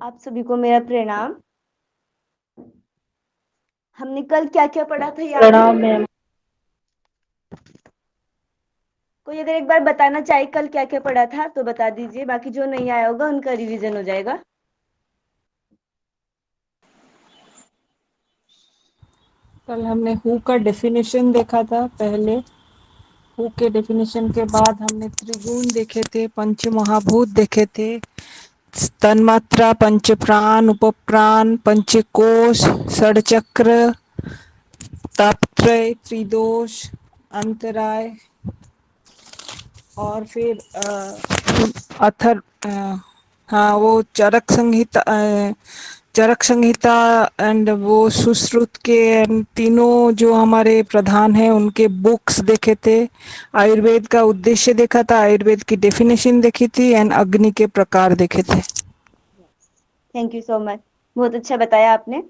आप सभी को मेरा प्रणाम। हमने कल क्या क्या पढ़ा था याद है? प्रणाम मैम। कोई अगर एक बार बताना चाहे कल क्या क्या पढ़ा था तो बता दीजिए, बाकी जो नहीं आया होगा उनका रिवीजन हो जाएगा। कल हमने हु का डेफिनेशन देखा था। पहले हु के डेफिनेशन के बाद हमने त्रिगुण देखे थे, पंच महाभूत देखे थे, तन्मात्रा, पंच प्राण, उपप्राण, पंचकोश, षडचक्र, तापत्रय, त्रिदोष, अंतराय, और फिर अथर हाँ वो चरक संहिता एंड वो सुश्रुत के तीनों जो हमारे प्रधान हैं उनके बुक्स देखे थे। आयुर्वेद का उद्देश्य देखा था, आयुर्वेद की डेफिनेशन देखी थी एंड अग्नि के प्रकार देखे थे। थैंक यू सो मच, बहुत अच्छा बताया आपने।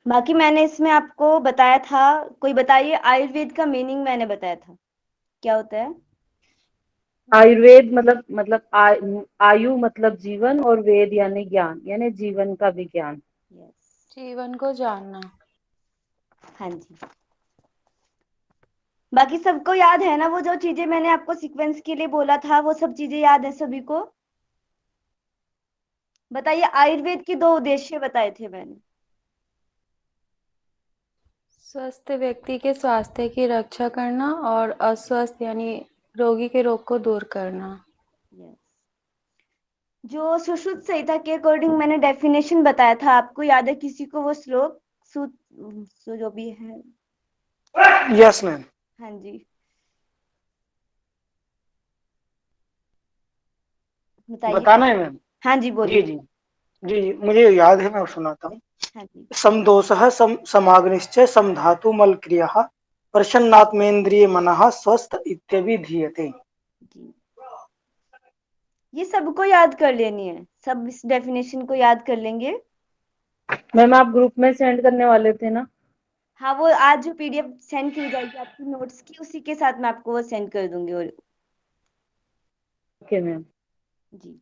बाकी मैंने इसमें आपको बताया था, कोई बताइए आयुर्वेद का मीनिंग मैंने बताया था क्या होता है? आयुर्वेद आयु मतलब जीवन, और वेद यानी ज्ञान, यानी जीवन का विज्ञान। यस। जीवन को जानना। हाँ जी। बाकी सबको याद है ना वो जो चीजें मैंने आपको सीक्वेंस के लिए बोला था, वो सब चीजें याद है सभी को? बताइए, आयुर्वेद के दो उद्देश्य बताए थे मैंने। स्वस्थ व्यक्ति के स्वास्थ्य की रक्षा करना और अस्वस्थ यानी रोगी के रोग को दूर करना। यस। जो सुश्रुत संहिता के अकॉर्डिंग मैंने डेफिनेशन बताया था, आपको याद है किसी को वो श्लोक? जो भी है। Yes ma'am. हाँ जी, बताइए। बताना है मैम। हाँ जी, जी बोलिए। जी। जी जी, मुझे याद है, मैं सुनाता हूँ। हाँ जी। समदोषः समाग्निश्च समधातुमलक्रियः प्रसन्नात्मेन्द्रिय मनः स्वस्थ इत्यभिधीयते। जी, ये सबको याद कर लेनी है, सब इस डेफिनेशन को याद कर लेंगे। मैम आप ग्रुप में सेंड करने वाले थे ना? हाँ, वो आज जो पीडीएफ सेंड की जाएगी आपकी नोट्स की, उसी के साथ मैं आपको वो सेंड कर दूंगी। और ओके मैम। जी,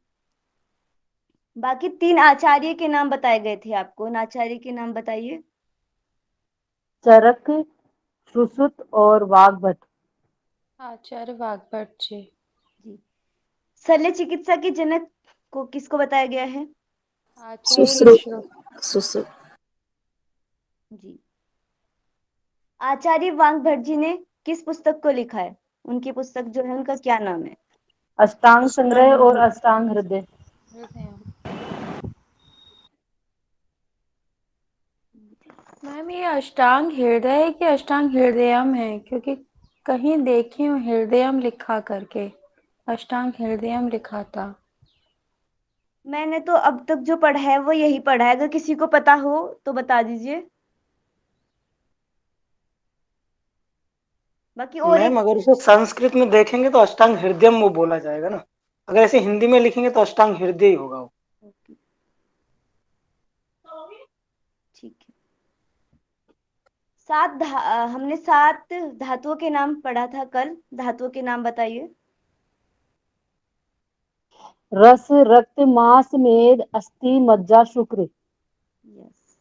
बाकी तीन आचार्य के नाम बताए गए थे आपको, उन आचार्य के नाम बताइए। चरक, सुश्रुत और वाग्भट। आचार्य वाग्भट जी। जी, शल्य चिकित्सा के जनक को किसको बताया गया है? आचार्य सुश्रुत। विश्रुत। सुश्रुत। जी, आचार्य वाग्भट जी ने किस पुस्तक को लिखा है? उनकी पुस्तक जो है उनका क्या नाम है? अष्टांग संग्रह और अष्टांग हृदय। हृदय। मैम ये अष्टांग हृदय है कि अष्टांग हृदयम है? क्योंकि कहीं देखी हूँ हृदयम लिखा करके, अष्टांग हृदयम लिखा था। मैंने तो अब तक जो पढ़ा है वो यही पढ़ा है, अगर किसी को पता हो तो बता दीजिए। बाकी और एक। मैम अगर इसे संस्कृत में देखेंगे तो अष्टांग हृदयम वो बोला जाएगा ना। अगर ऐसे हिंदी में लिखेंगे तो अष्टांग हृदय ही होगा वो। ओके, ठीक है। हमने सात धातुओं के नाम पढ़ा था कल, धातुओं के नाम बताइए। रस, रक्त, मांस, मेद, अस्थि, मज्जा, शुक्र। यस।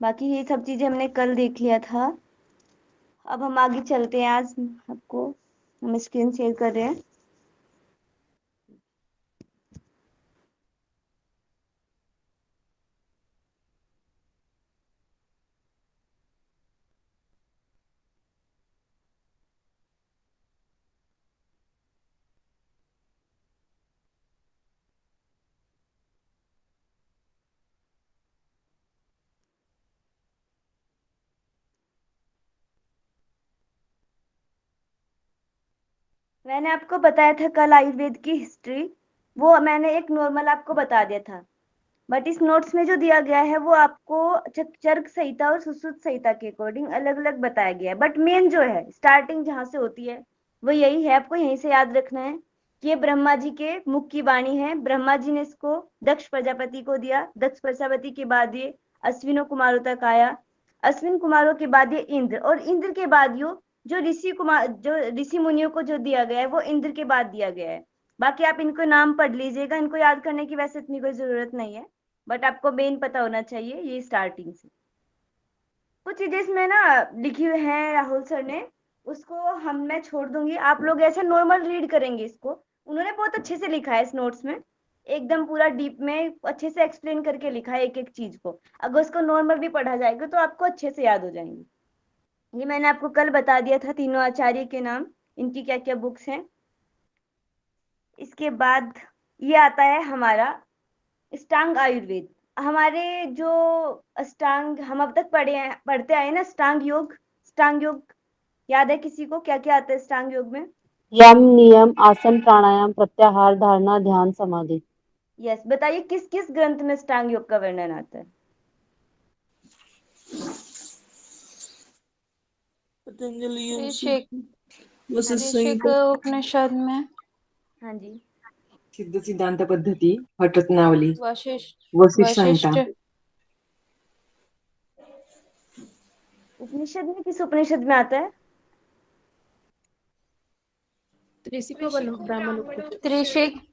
बाकी ये सब चीजें हमने कल देख लिया था। अब हम आगे चलते हैं। आज आपको हम स्क्रीन शेयर कर रहे हैं। मैंने आपको बताया था कल आयुर्वेद की हिस्ट्री, वो मैंने एक नॉर्मल आपको बता दिया था। बट इस नोट्स में जो दिया गया है वो आपको चर्क संहिता और सुश्रुत संहिता के अकॉर्डिंग अलग अलग बताया गया है। बट मेन जो है स्टार्टिंग जहां से होती है वो यही है, आपको यहीं से याद रखना है कि ये ब्रह्मा जी के मुख की वाणी है। ब्रह्मा जी ने इसको दक्ष प्रजापति को दिया, दक्ष प्रजापति के बाद ये अश्विनों कुमारों तक आया, अश्विन कुमारों के बाद ये इंद्र, और इंद्र के बाद यो जो ऋषि मुनियों को जो दिया गया है वो इंद्र के बाद दिया गया है। बाकी आप इनको नाम पढ़ लीजिएगा, इनको याद करने की वैसे इतनी कोई जरूरत नहीं है, बट आपको मेन पता होना चाहिए ये स्टार्टिंग से। कुछ चीजें इसमें ना लिखी हुई हैं राहुल सर ने, उसको मैं छोड़ दूंगी, आप लोग ऐसे नॉर्मल रीड करेंगे इसको। उन्होंने बहुत अच्छे से लिखा है इस नोट्स में, एकदम पूरा डीप में अच्छे से एक्सप्लेन करके लिखा है एक एक चीज को। अगर उसको नॉर्मल भी पढ़ा जाएगा तो आपको अच्छे से याद हो जाएंगे। ये मैंने आपको कल बता दिया था तीनों आचार्य के नाम, इनकी क्या क्या बुक्स हैं। इसके बाद ये आता है हमारा अष्टांग आयुर्वेद। हमारे जो अष्टांग हम अब तक पढ़ते आए ना, अष्टांग योग याद है किसी को क्या क्या आता है अष्टांग योग में? यम, नियम, आसन, प्राणायाम, प्रत्याहार, धारणा, ध्यान, समाधि। यस, बताइए किस किस ग्रंथ में अष्टांग योग का वर्णन आता है? पतंजलि योग ऋषिक सूत्र, वशिष्ठ ऋषिक संहिता, उपनिषद में, हाँ जी। सिद्ध सिद्धांत पद्धति, भट्ट रत्नावली, वशिष्ठ वशिष्ठ संहिता। वशिष्ठ उपनिषद में किस उपनिषद में आता है? त्रिशिक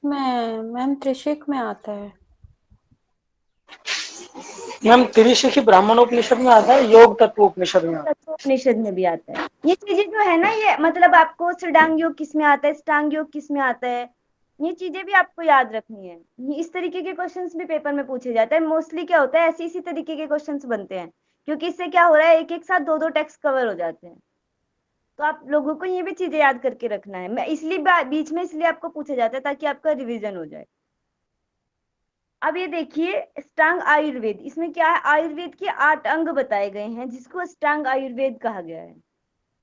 में, मैम त्रिशिक में आता है। मैम त्रिशिखी ब्राह्मणोपनिषद में आता है, योग तत्व उपनिषद में आता उपनिषद में भी आता है। ये चीजें जो है ना, ये मतलब आपको षडांग योग किस में आता है, अष्टांग योग किस में आता है, ये चीजें भी आपको याद रखनी है। इस तरीके के क्वेश्चंस भी पेपर में पूछे जाते हैं। मोस्टली क्या होता है, ऐसे इसी तरीके के क्वेश्चंस बनते हैं, क्योंकि इससे क्या हो रहा है, एक एक साथ दो दो टेक्स्ट कवर हो जाते हैं। तो आप लोगों को ये भी चीजें याद करके रखना है। मैं इसलिए बीच में इसलिए आपको पूछा जाता है ताकि आपका रिवीजन हो जाए। अब ये देखिए अष्टांग आयुर्वेद, इसमें क्या है, आयुर्वेद के 8 अंग बताए गए हैं जिसको अष्टांग आयुर्वेद कहा गया है।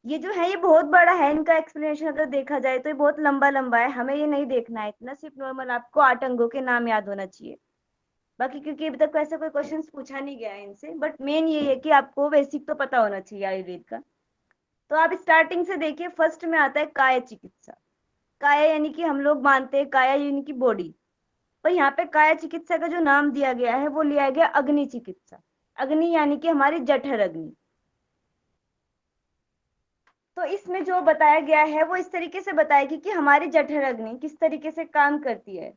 ये जो है ये बहुत बड़ा है, इनका एक्सप्लेनेशन अगर देखा जाए तो ये बहुत लंबा लंबा है, हमें ये नहीं देखना है इतना, सिर्फ नॉर्मल आपको 8 अंगों के नाम याद होना चाहिए। बाकी क्योंकि अभी तक वैसे कोई क्वेश्चंस पूछा नहीं गया है इनसे, बट मेन ये है कि आपको बेसिक तो पता होना चाहिए आयुर्वेद का। तो आप स्टार्टिंग से देखिए, फर्स्ट में आता है काय चिकित्सा। काय यानी कि हम लोग मानते हैं काया यानी कि बॉडी, पर यहाँ पे काया चिकित्सा का जो नाम दिया गया है वो लिया गया अग्नि चिकित्सा। अग्नि यानी कि हमारी जठर अग्नि। तो इसमें जो बताया गया है वो इस तरीके से बताया कि हमारी जठर अग्नि किस तरीके से काम करती है।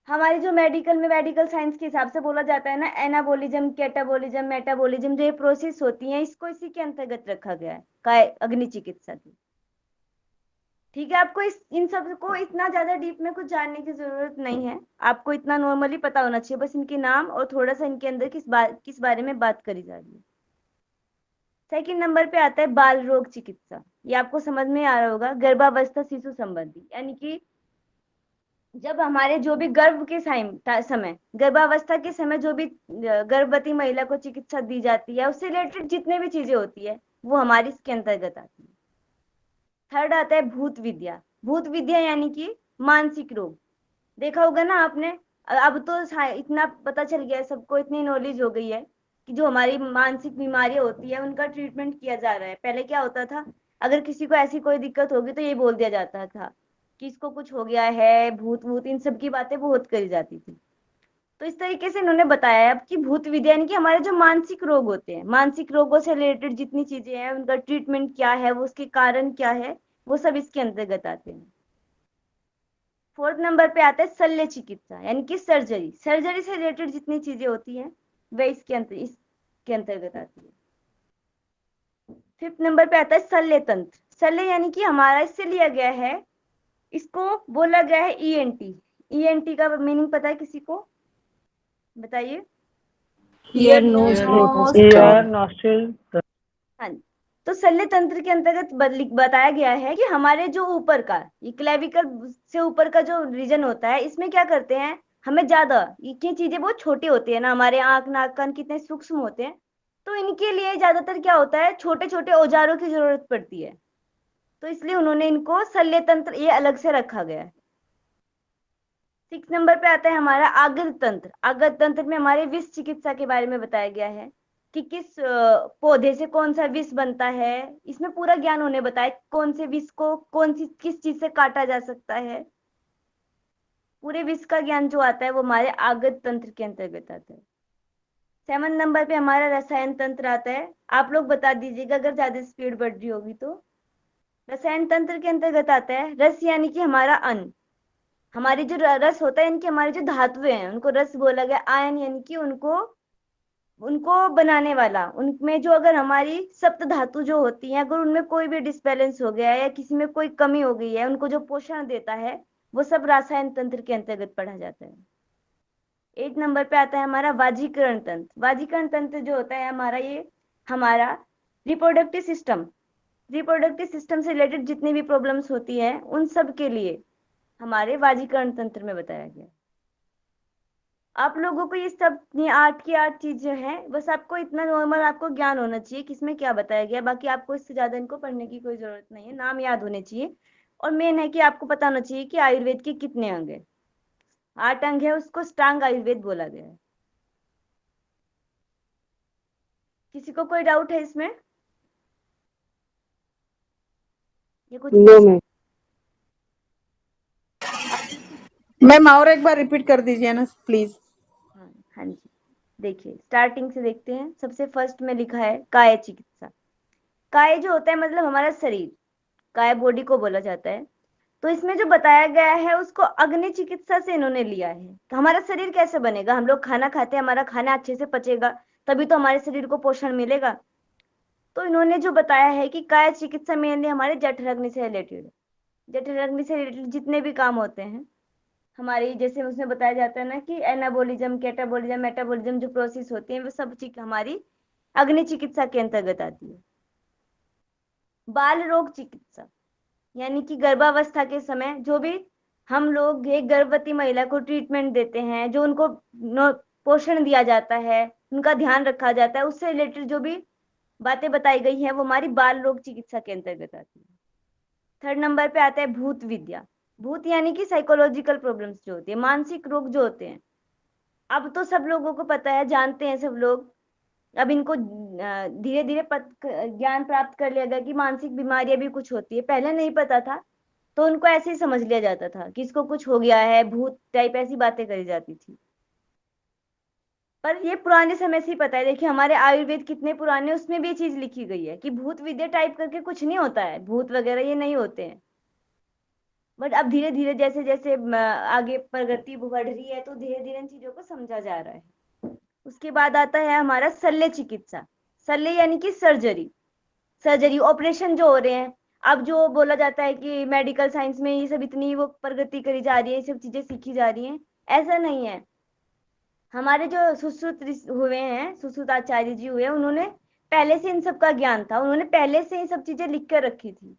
हमारी जो मेडिकल साइंस के हिसाब से बोला जाता है ना, एनाबोलिज्म, कैटाबोलिज्म, मेटाबोलिज्म, जो ये प्रोसेस होती है इसको इसी के अंतर्गत रखा गया है काय अग्नि चिकित्सा की। ठीक है, आपको इन सब को इतना ज्यादा डीप में कुछ जानने की जरूरत नहीं है, आपको इतना नॉर्मली पता होना चाहिए, बस इनके नाम और थोड़ा सा इनके अंदर किस बारे में बात करी जा रही है। सेकंड नंबर पे आता है बाल रोग चिकित्सा। ये आपको समझ में आ रहा होगा, गर्भावस्था शिशु संबंधी, यानी कि जब हमारे जो भी गर्भ के समय गर्भावस्था के समय जो भी गर्भवती महिला को चिकित्सा दी जाती है, उससे रिलेटेड जितने भी चीजें होती है वो हमारी इसके अंतर्गत आती है। थर्ड आता है भूत विद्या। भूत विद्या यानी कि मानसिक रोग। देखा होगा ना आपने, अब तो इतना पता चल गया है सबको, इतनी नॉलेज हो गई है कि जो हमारी मानसिक बीमारियां होती है उनका ट्रीटमेंट किया जा रहा है। पहले क्या होता था, अगर किसी को ऐसी कोई दिक्कत होगी तो ये बोल दिया जाता था कि इसको कुछ हो गया है, भूत भूत, इन सब की बातें बहुत करी जाती थी। तो इस तरीके से इन्होंने बताया है अब कि भूत विद्या यानी कि हमारे जो मानसिक रोग होते हैं, मानसिक रोगों से रिलेटेड जितनी चीजें हैं उनका ट्रीटमेंट क्या है, वो उसके कारण क्या है, वो सब इसके अंतर्गत आते हैं। फोर्थ नंबर पे आता है शल्य चिकित्सा, यानी कि सर्जरी। सर्जरी से रिलेटेड जितनी चीजें होती हैं वह इसके अंतर्गत आती है। फिफ्थ नंबर पे आता है शल्य तंत्र। शल्य यानी कि हमारा इससे लिया गया है, इसको बोला गया है ईएनटी। ईएनटी का मीनिंग पता है किसी को? बताइए। Ear nose nose year nostril. हाँ जी। तो शल्य तंत्र के अंतर्गत बताया गया है कि हमारे जो ऊपर का ये क्लेविकल से ऊपर का जो रीजन होता है, इसमें क्या करते हैं, हमें ज्यादा ये चीजें बहुत छोटी होती है ना, हमारे आंख नाक कान कितने सूक्ष्म होते हैं, तो इनके लिए ज्यादातर क्या होता है, छोटे छोटे औजारों की जरूरत पड़ती है। तो इसलिए उन्होंने इनको शल्य तंत्र ये अलग से रखा गया है। 6 नंबर पे आता है हमारा आगत तंत्र। आगत तंत्र में हमारे विष चिकित्सा के बारे में बताया गया है कि किस पौधे से कौन सा विष बनता है, इसमें पूरा ज्ञान उन्हें बताया कौन से विष को कौन सी किस चीज से काटा जा सकता है। पूरे विष का ज्ञान जो आता है वो हमारे आगत तंत्र के अंतर्गत आता है। 7 नंबर पे हमारा रसायन तंत्र आता है। आप लोग बता दीजिएगा अगर ज्यादा स्पीड बढ़ रही होगी तो। रसायन तंत्र के अंतर्गत आता है रस यानी कि हमारा अन्न। हमारी जो रस होता है इनके हमारे जो धातुएं हैं उनको रस बोला गया। आयन यानी कि उनको उनको बनाने वाला। उनमें जो अगर हमारी सप्त धातु जो होती है अगर उनमें कोई भी डिसबैलेंस हो गया है या किसी में कोई कमी हो गई है उनको जो पोषण देता है वो सब रसायन तंत्र के अंतर्गत पढ़ा जाता है। 8 नंबर पे आता है हमारा वाजीकरण तंत्र। वाजीकरण तंत्र जो होता है हमारा ये हमारा रिप्रोडक्टिव सिस्टम। रिप्रोडक्टिव सिस्टम से रिलेटेड जितनी भी प्रॉब्लम्स होती है उन सब के लिए हमारे वाजीकरण तंत्र में बताया गया। आप लोगों को ये सब ये 8 की 8 चीजें हैं, बस आपको इतना नॉर्मल आपको ज्ञान होना चाहिए किसमें क्या बताया गया। बाकी आपको इससे ज्यादा इनको पढ़ने की कोई जरूरत नहीं है। नाम याद होने चाहिए और मेन है कि आपको पता होना चाहिए कि आयुर्वेद के कितने अंग है। 8 अंग है उसको अष्टांग आयुर्वेद बोला गया है। किसी को कोई डाउट है इसमें? ये कुछ नो मैम। मैम और एक बार रिपीट कर दीजिए ना प्लीज। हाँ हाँ जी, देखिए स्टार्टिंग से देखते हैं। सबसे फर्स्ट में लिखा है काय चिकित्सा। काय जो होता है मतलब हमारा शरीर, काय बॉडी को बोला जाता है। तो इसमें जो बताया गया है उसको अग्नि चिकित्सा से इन्होंने लिया है। तो हमारा शरीर कैसे बनेगा? हम लोग खाना खाते हैं, हमारा खाना अच्छे से पचेगा तभी तो हमारे शरीर को पोषण मिलेगा। तो इन्होंने जो बताया है कि काय चिकित्सा मेनली हमारे जठराग्नि से रिलेटेड है। जठराग्नि से रिलेटेड जितने भी काम होते हैं हमारी, जैसे उसमें बताया जाता है ना कि एनाबोलिज्म, कैटाबोलिज्म, मेटाबोलिज्म जो प्रोसेस होती है वो सब चीज हमारी अग्नि चिकित्सा के अंतर्गत आती है। बाल रोग चिकित्सा यानी कि गर्भावस्था के समय जो भी हम लोग एक गर्भवती महिला को ट्रीटमेंट देते हैं, जो उनको पोषण दिया जाता है, उनका ध्यान रखा जाता है, उससे रिलेटेड जो भी बातें बताई गई हैं वो हमारी बाल रोग चिकित्सा के अंतर्गत आती है। 3rd नंबर पे आता है भूत विद्या। भूत यानी कि साइकोलॉजिकल प्रॉब्लम्स जो होती है, मानसिक रोग जो होते हैं। अब तो सब लोगों को पता है, जानते हैं सब लोग। अब इनको धीरे धीरे ज्ञान प्राप्त कर लिया गया कि मानसिक बीमारियां भी कुछ होती है। पहले नहीं पता था तो उनको ऐसे ही समझ लिया जाता था कि इसको कुछ हो गया है, भूत टाइप ऐसी बातें करी जाती थी। पर ये पुराने समय से ही पता है। देखिए हमारे आयुर्वेद कितने पुराने, उसमें भी ये चीज लिखी गई है कि भूत विद्या टाइप करके कुछ नहीं होता है, भूत वगैरह ये नहीं होते हैं। बट अब धीरे धीरे जैसे जैसे आगे प्रगति बढ़ रही है तो धीरे धीरे इन चीजों को समझा जा रहा है। उसके बाद आता है हमारा शल्य चिकित्सा। शल्य यानी कि सर्जरी। सर्जरी ऑपरेशन जो हो रहे हैं। अब जो बोला जाता है कि मेडिकल साइंस में ये सब इतनी वो प्रगति करी जा रही है, ये सब चीजें सीखी जा रही हैं, ऐसा नहीं है। हमारे जो सुश्रुत हुए हैं, सुश्रुत आचार्य जी हुए, उन्होंने पहले से इन सब का ज्ञान था, उन्होंने पहले से ये सब चीजें लिख कर रखी थी।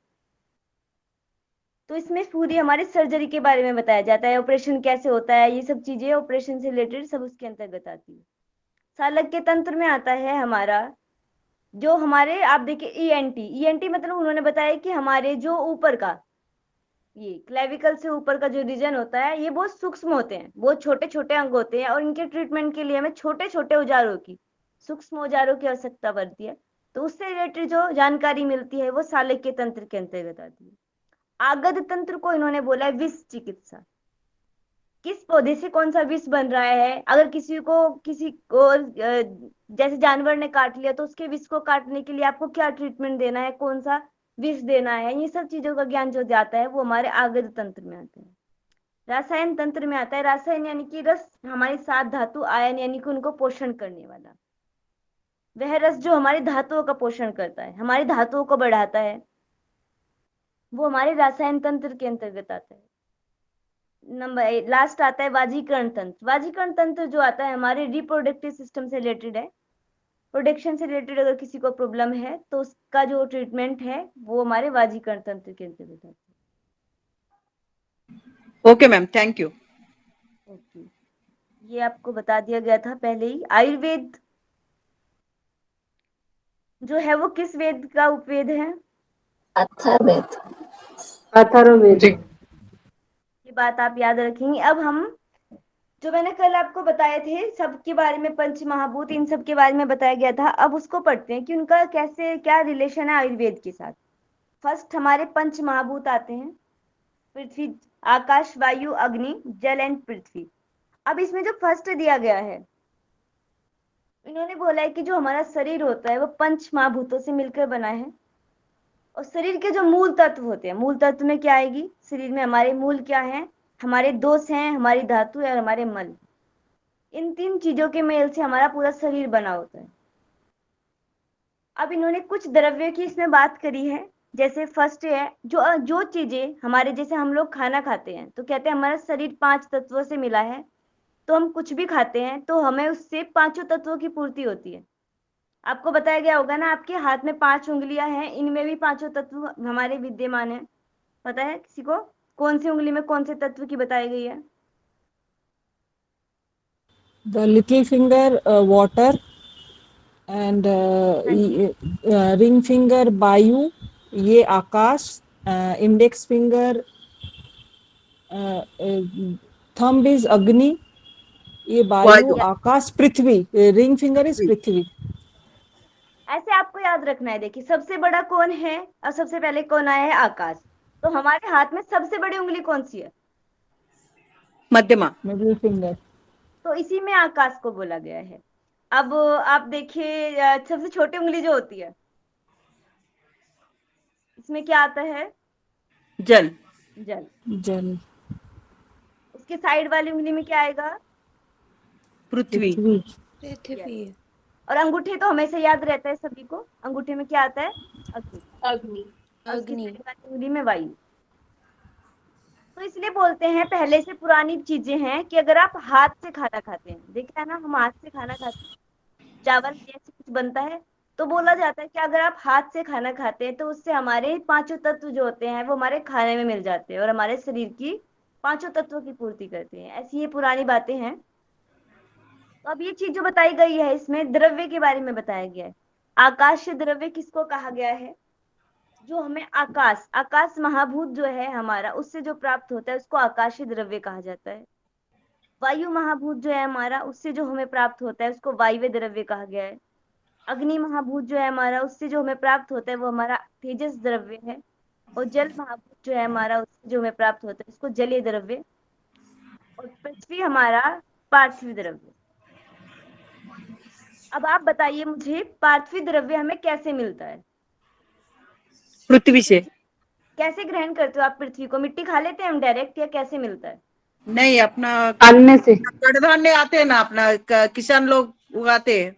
तो इसमें पूरी हमारी सर्जरी के बारे में बताया जाता है, ऑपरेशन कैसे होता है, ये सब चीजें ऑपरेशन से रिलेटेड सब उसके अंतर्गत आती है। शालक्य तंत्र में आता है हमारा जो हमारे, आप देखिए ईएनटी। ईएनटी मतलब उन्होंने बताया कि हमारे जो ऊपर का ये क्लेविकल से ऊपर का जो रीजन होता है ये बहुत सूक्ष्म होते हैं, बहुत छोटे छोटे अंग होते हैं और इनके ट्रीटमेंट के लिए हमें छोटे छोटे औजारों की, सूक्ष्म औजारों की आवश्यकता पड़ती है। तो उससे रिलेटेड जो जानकारी मिलती है वो शालक्य तंत्र के अंतर्गत आती है। आगध तंत्र को इन्होंने बोला है विष चिकित्सा। किस पौधे से कौन सा विष बन रहा है, अगर किसी को जैसे जानवर ने काट लिया तो उसके विष को काटने के लिए आपको क्या ट्रीटमेंट देना है, कौन सा विष देना है, ये सब चीजों का ज्ञान जो जाता है वो हमारे आगध तंत्र में आता है। रासायन तंत्र में आता है, रासायन यानी कि रस, हमारी 7 धातु, आयन यानी कि उनको पोषण करने वाला। वह रस जो हमारी धातुओं का पोषण करता है, हमारी धातुओं को बढ़ाता है, वो हमारे रासायन तंत्र के अंतर्गत आता है। नंबर लास्ट आता है वाजीकरण तंत्र। वाजीकरण तंत्र जो आता है हमारे रिप्रोडक्टिव सिस्टम से रिलेटेड है। प्रोडक्शन से रिलेटेड अगर किसी को प्रॉब्लम है तो उसका जो ट्रीटमेंट है वो हमारे वाजीकरण तंत्र के अंतर्गत आता है। Okay ma'am, thank you. Okay, ये आपको बता दिया गया था पहले ही। आयुर्वेद जो है वो किस वेद का उपवेद है? अथर्ववेद। अथर्ववेद। ये बात आप याद रखेंगे। अब हम जो मैंने कल आपको बताए थे सबके बारे में, पंच महाभूत, इन सब के बारे में बताया गया था, अब उसको पढ़ते हैं कि उनका कैसे क्या रिलेशन है आयुर्वेद के साथ। फर्स्ट हमारे पंच महाभूत आते हैं, पृथ्वी, आकाश, वायु, अग्नि, जल एंड पृथ्वी। अब इसमें जो फर्स्ट दिया गया है इन्होंने बोला है कि जो हमारा शरीर होता है वो पंच महाभूतों से मिलकर बना है। और शरीर के जो मूल तत्व होते हैं, मूल तत्व में क्या आएगी, शरीर में हमारे मूल क्या है, हमारे दोष हैं, हमारी धातु है और हमारे मल। इन तीन चीजों के मेल से हमारा पूरा शरीर बना होता है। अब इन्होंने कुछ द्रव्य की इसमें बात करी है। जैसे फर्स्ट है, जो जो चीजें हमारे, जैसे हम लोग खाना खाते हैं तो कहते हैं हमारा शरीर पांच तत्वों से मिला है। तो हम कुछ भी खाते हैं तो हमें उससे पांचों तत्वों की पूर्ति होती है। आपको बताया गया होगा ना, आपके हाथ में 5 उंगलियां हैं, इनमें भी पांचों तत्व हमारे विद्यमान है। पता है किसी को कौन सी उंगली में कौन से तत्व की बताई गई है? The little finger, water, and हाँ जी, ring finger, वायु, ये आकाश, इंडेक्स फिंगर, थंब इज अग्नि, ये वायु, वायु। या आकाश, पृथ्वी, रिंग फिंगर इज पृथ्वी। ऐसे आपको याद रखना है। देखिए सबसे बड़ा कौन है और सबसे पहले कौन आया है? आकाश। तो हमारे हाथ में सबसे बड़ी उंगली कौन सी है? मध्यमा। Middle finger. तो इसी में आकाश को बोला गया है। अब आप देखिए सबसे छोटी उंगली जो होती है, इसमें क्या आता है? जल। जल। जल। उसके साइड वाली उंगली में क्या आएगा? पृथ्वी। पृथ्वी। यस। पृथ्वी। और अंगूठे तो हमेशा याद रहता है सभी को, अंगूठे में क्या आता है? अग्नि। अग्नि। और उसकी अग्नि। साइड वाली उंगली में वायु। तो इसलिए बोलते हैं पहले से पुरानी चीजें हैं कि अगर आप हाथ से खाना खाते हैं, देखा है ना, हम हाथ से खाना खाते हैं, चावल जैसे कुछ बनता है, तो बोला जाता है कि अगर आप हाथ से खाना खाते हैं तो उससे हमारे पांचों तत्व जो होते हैं वो हमारे खाने में मिल जाते हैं और हमारे शरीर की पांचों तत्वों की पूर्ति करते हैं। ऐसी ये पुरानी बातें हैं। तो अब ये चीज जो बताई गई है इसमें द्रव्य के बारे में बताया गया है। आकाशीय द्रव्य किसको कहा गया है? जो हमें आकाश, आकाश महाभूत जो है हमारा, उससे जो प्राप्त होता है उसको आकाशीय द्रव्य कहा जाता है। वायु महाभूत जो है हमारा, उससे जो हमें प्राप्त होता है उसको वायव्य द्रव्य कहा गया है। अग्नि महाभूत जो है हमारा, उससे जो हमें प्राप्त होता है वो हमारा तेजस द्रव्य है। और जल महाभूत जो है हमारा, उससे जो हमें प्राप्त होता है उसको जलीय द्रव्य। और पृथ्वी हमारा पार्थिव द्रव्य। अब आप बताइए मुझे, पार्थिव द्रव्य हमें कैसे मिलता है? पृथ्वी से। कैसे ग्रहण करते हो आप पृथ्वी को? मिट्टी खा लेते हैं हम डायरेक्ट, या कैसे मिलता है? नहीं, अपना अन्न से। कडधान्य आते हैं ना, अपना किसान लोग उगाते हैं।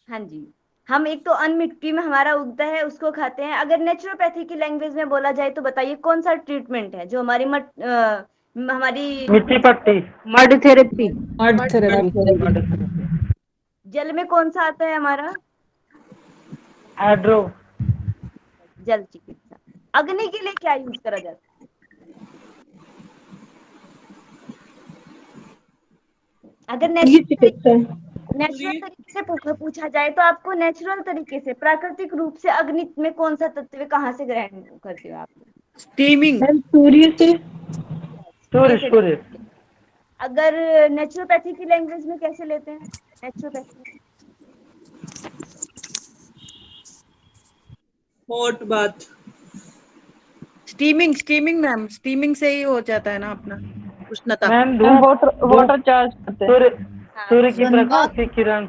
हाँ जी। हम एक तो अन्न मिट्टी में हमारा उगता है उसको खाते हैं। अगर नेचुरोपैथी की लैंग्वेज में बोला जाए तो बताइए कौन सा ट्रीटमेंट है जो हमारी हमारी मिट्टी पट्टी। Mud therapy. Mud therapy. जल में कौन सा आता है हमारा? हाइड्रो। जल चिकित्सा। अग्नि के लिए क्या यूज करा जाता है? अगर ये नेचुरल चिकित्सा है। नेचुरल तरीके से पूछा जाए तो आपको नेचुरल तरीके से, प्राकृतिक रूप से अग्नि में कौन सा तत्व कहाँ से ग्रहण करते हो आप? स्टीमिंग। मैम सूर्य से। सूर्य सूर्य से सूर्य। ग्रहण। अगर नेचुरोपैथी की लैंग्वेज में कैसे लेते हैं? नेचुरोपैथी में hot bath. Steaming. Steaming ma'am, steaming से ही हो जाता है ना अपना उष्णता। मैम मैम धूप। वाटर धूप। वाटर चार्ज करते हैं। सूर्य। हाँ सूर्य की वो प्रकाश की किरण।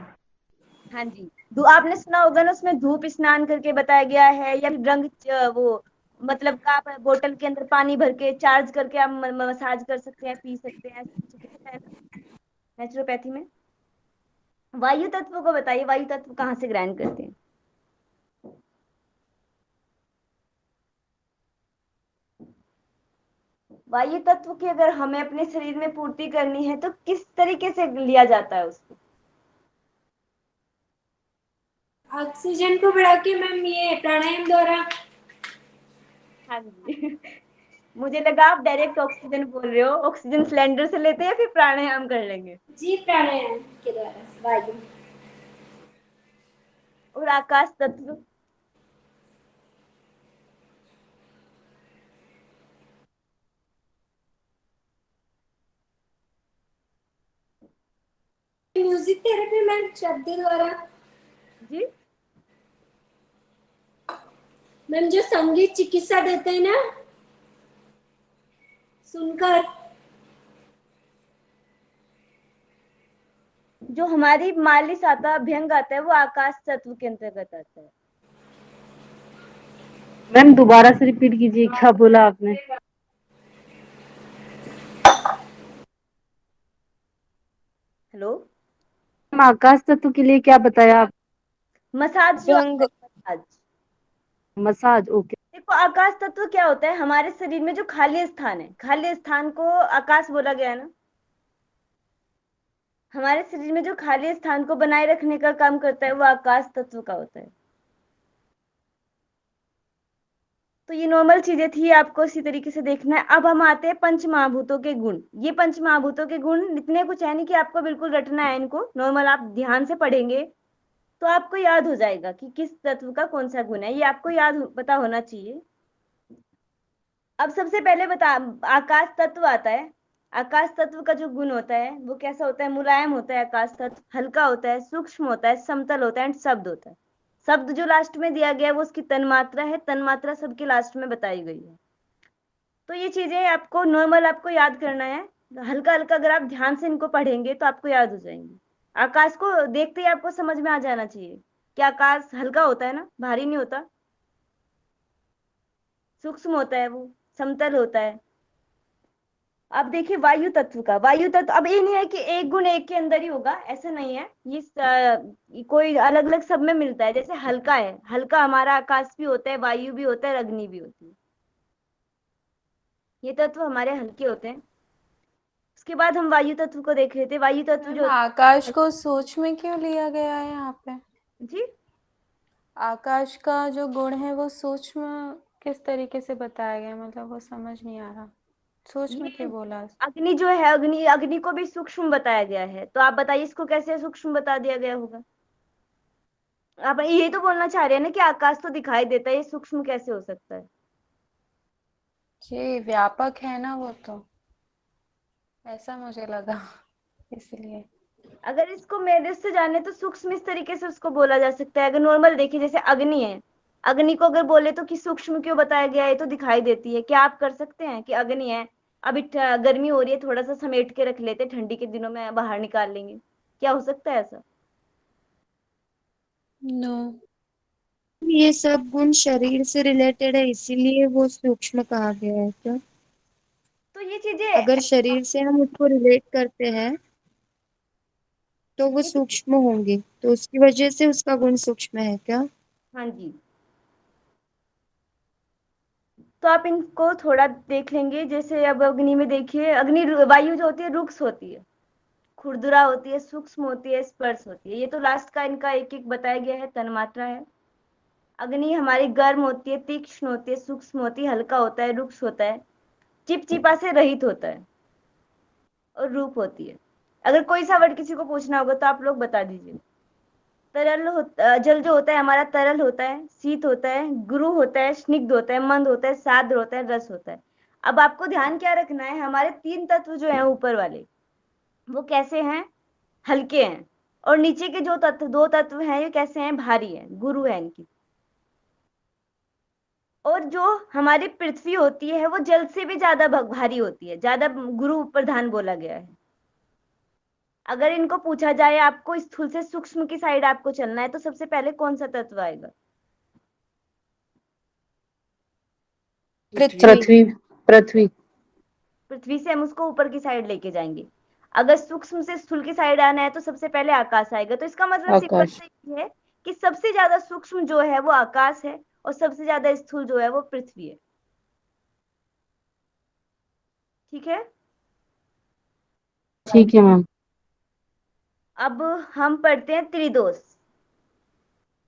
हाँ जी। आपने सुना होगा ना, उसमें धूप स्नान करके बताया गया है, या फिर रंग वो मतलब का आप बोतल के अंदर पानी भर के चार्ज करके आप मसाज कर सकते हैं, पी सकते हैं, ऐसा कुछ लिखा है ना नेचुरोपैथी में। वायु तत्व को बताइए, वायु तत्व कहाँ से ग्रहण करते हैं? वायु तत्व की अगर हमें अपने शरीर में पूर्ति करनी है तो किस तरीके से लिया जाता है उसको? ऑक्सीजन को बढ़ा के मैम ये प्राणायाम द्वारा। हाँ जी। मुझे लगा आप डायरेक्ट ऑक्सीजन बोल रहे हो। ऑक्सीजन सिलेंडर से लेते हैं या फिर प्राणायाम कर लेंगे? जी प्राणायाम के द्वारा वायु। और आकाश तत्व? म्यूजिक थेरेपी मैम शब्द द्वारा। जी। मैम जो संगीत चिकित्सा देते हैं ना, सुनकर। जो हमारी मालिश आता है, अभ्यंग आता है, वो आकाश तत्व के अंतर्गत आता है। मैम दोबारा से रिपीट कीजिए, क्या बोला आपने? हेलो। मैम आकाश तत्व के लिए क्या बताया आप? मसाज जो आता अभ्यंग। है, मसाज। Massage, okay. देखो आकाश तत्व क्या होता है, हमारे शरीर में जो खाली स्थान है, खाली स्थान को आकाश बोला गया है ना। हमारे शरीर में जो खाली स्थान को बनाए रखने का काम करता है वो आकाश तत्व का होता है। तो ये नॉर्मल चीजें थी, आपको इसी तरीके से देखना है। अब हम आते हैं पंच महाभूतों के गुण। ये पंच महाभूतों के गुण इतने कुछ है नहीं कि आपको बिल्कुल रटना है इनको, नॉर्मल आप ध्यान से पढ़ेंगे तो आपको याद हो जाएगा कि किस तत्व का कौन सा गुण है, ये आपको पता होना चाहिए। अब सबसे पहले बता, आकाश तत्व आता है। आकाश तत्व का जो गुण होता है वो कैसा होता है? मुलायम होता है आकाश तत्व, हल्का होता है, सूक्ष्म होता है, समतल होता है एंड शब्द होता है। शब्द जो लास्ट में दिया गया है वो उसकी तन्मात्रा है, तन्मात्रा शब्द के लास्ट में बताई गई है। तो ये चीजें आपको नॉर्मल आपको याद करना है, हल्का हल्का अगर आप ध्यान से इनको पढ़ेंगे तो आपको याद हो जाएंगे। आकाश को देखते ही आपको समझ में आ जाना चाहिए कि आकाश हल्का होता है ना, भारी नहीं होता, सूक्ष्म होता है, वो समतल होता है। अब देखिए वायु तत्व का, वायु तत्व अब ये नहीं है कि एक गुण एक के अंदर ही होगा, ऐसा नहीं है। ये कोई अलग अलग सब में मिलता है। जैसे हल्का है, हल्का हमारा आकाश भी होता है, वायु भी होता है, अग्नि भी होती है। ये तत्व हमारे हल्के होते हैं। उसके बाद हम वायु तत्व को देख रहे थे। वायु तत्व मैम जो आकाश को सूक्ष्म में क्यों लिया गया है यहाँ पे? जी, आकाश का जो गुण है वो सूक्ष्म किस तरीके से बताया गया, मतलब वो समझ नहीं आ रहा। सूक्ष्म ये क्यों बोला? अग्नि जो है, अग्नि, अग्नि को भी सूक्ष्म बताया गया है। तो आप बताइए इसको कैसे सूक्ष्म बता दिया गया होगा? आप ये तो बोलना चाह रहे हैं ना कि आकाश तो दिखाई देता है, ये सूक्ष्म कैसे हो सकता है? ये व्यापक है ना वो, तो ऐसा मुझे लगा इसलिए। अगर इसको मेरे से जाने तो सूक्ष्म इस तरीके से उसको बोला जा सकता है। अगर नॉर्मल देखिए, जैसे अग्नि है, अग्नि को अगर बोले तो कि सूक्ष्म क्यों बताया गया है, तो दिखाई देती है। क्या आप कर सकते हैं कि अग्नि है, अभी गर्मी हो रही है, थोड़ा सा समेट के रख लेते, ठंडी के दिनों में बाहर निकाल लेंगे? क्या हो सकता है ऐसा? नो। ये सब गुण शरीर से रिलेटेड है, इसीलिए वो सूक्ष्म कहा गया है क्या? तो ये चीजें, अगर शरीर से हम उसको रिलेट करते हैं तो वो ये तो, सूक्ष्म होंगे, तो उसकी वजह से उसका गुण सूक्ष्म है क्या? हाँ जी। तो आप इनको थोड़ा देख लेंगे। जैसे अब अग्नि में देखिए, अग्नि वायु जो होती है रुक्ष होती है, खुरदुरा होती है, सूक्ष्म होती है, स्पर्श होती है। ये तो लास्ट का इनका एक एक बताया गया है, तन्मात्रा है। अग्नि हमारी गर्म होती है, तीक्ष्ण होती है, सूक्ष्म होती है, हल्का होता है, रुक्ष होता है, चिपचिपा से रहित होता है, और रूप होती है। अगर कोई सा वर्ड किसी को पूछना होगा तो आप लोग बता दीजिए। जल जो होता है हमारा तरल होता है, शीत होता है, गुरु होता है, स्निग्ध होता है, मंद होता है, साद्र होता है, रस होता है। अब आपको ध्यान क्या रखना है, हमारे तीन तत्व जो हैं ऊपर वाले, वो कैसे हैं? हल्के हैं। और नीचे के जो तत्व, दो तत्व हैं, ये कैसे हैं? भारी है, गुरु है इनकी। और जो हमारी पृथ्वी होती है वो जल से भी ज्यादा भारी होती है, ज्यादा गुरु प्रधान बोला गया है। अगर इनको पूछा जाए आपको स्थूल से सूक्ष्म की साइड आपको चलना है तो सबसे पहले कौन सा तत्व आएगा? पृथ्वी। पृथ्वी। पृथ्वी। पृथ्वी से हम उसको ऊपर की साइड लेके जाएंगे। अगर सूक्ष्म से स्थूल की साइड आना है तो सबसे पहले आकाश आएगा। तो इसका मतलब सिंपल आकाश। से ये है कि सबसे ज्यादा सूक्ष्म जो है वो आकाश है, और सबसे ज्यादा स्थूल जो है वो पृथ्वी है। ठीक है। ठीक है मैम। अब हम पढ़ते हैं त्रिदोष।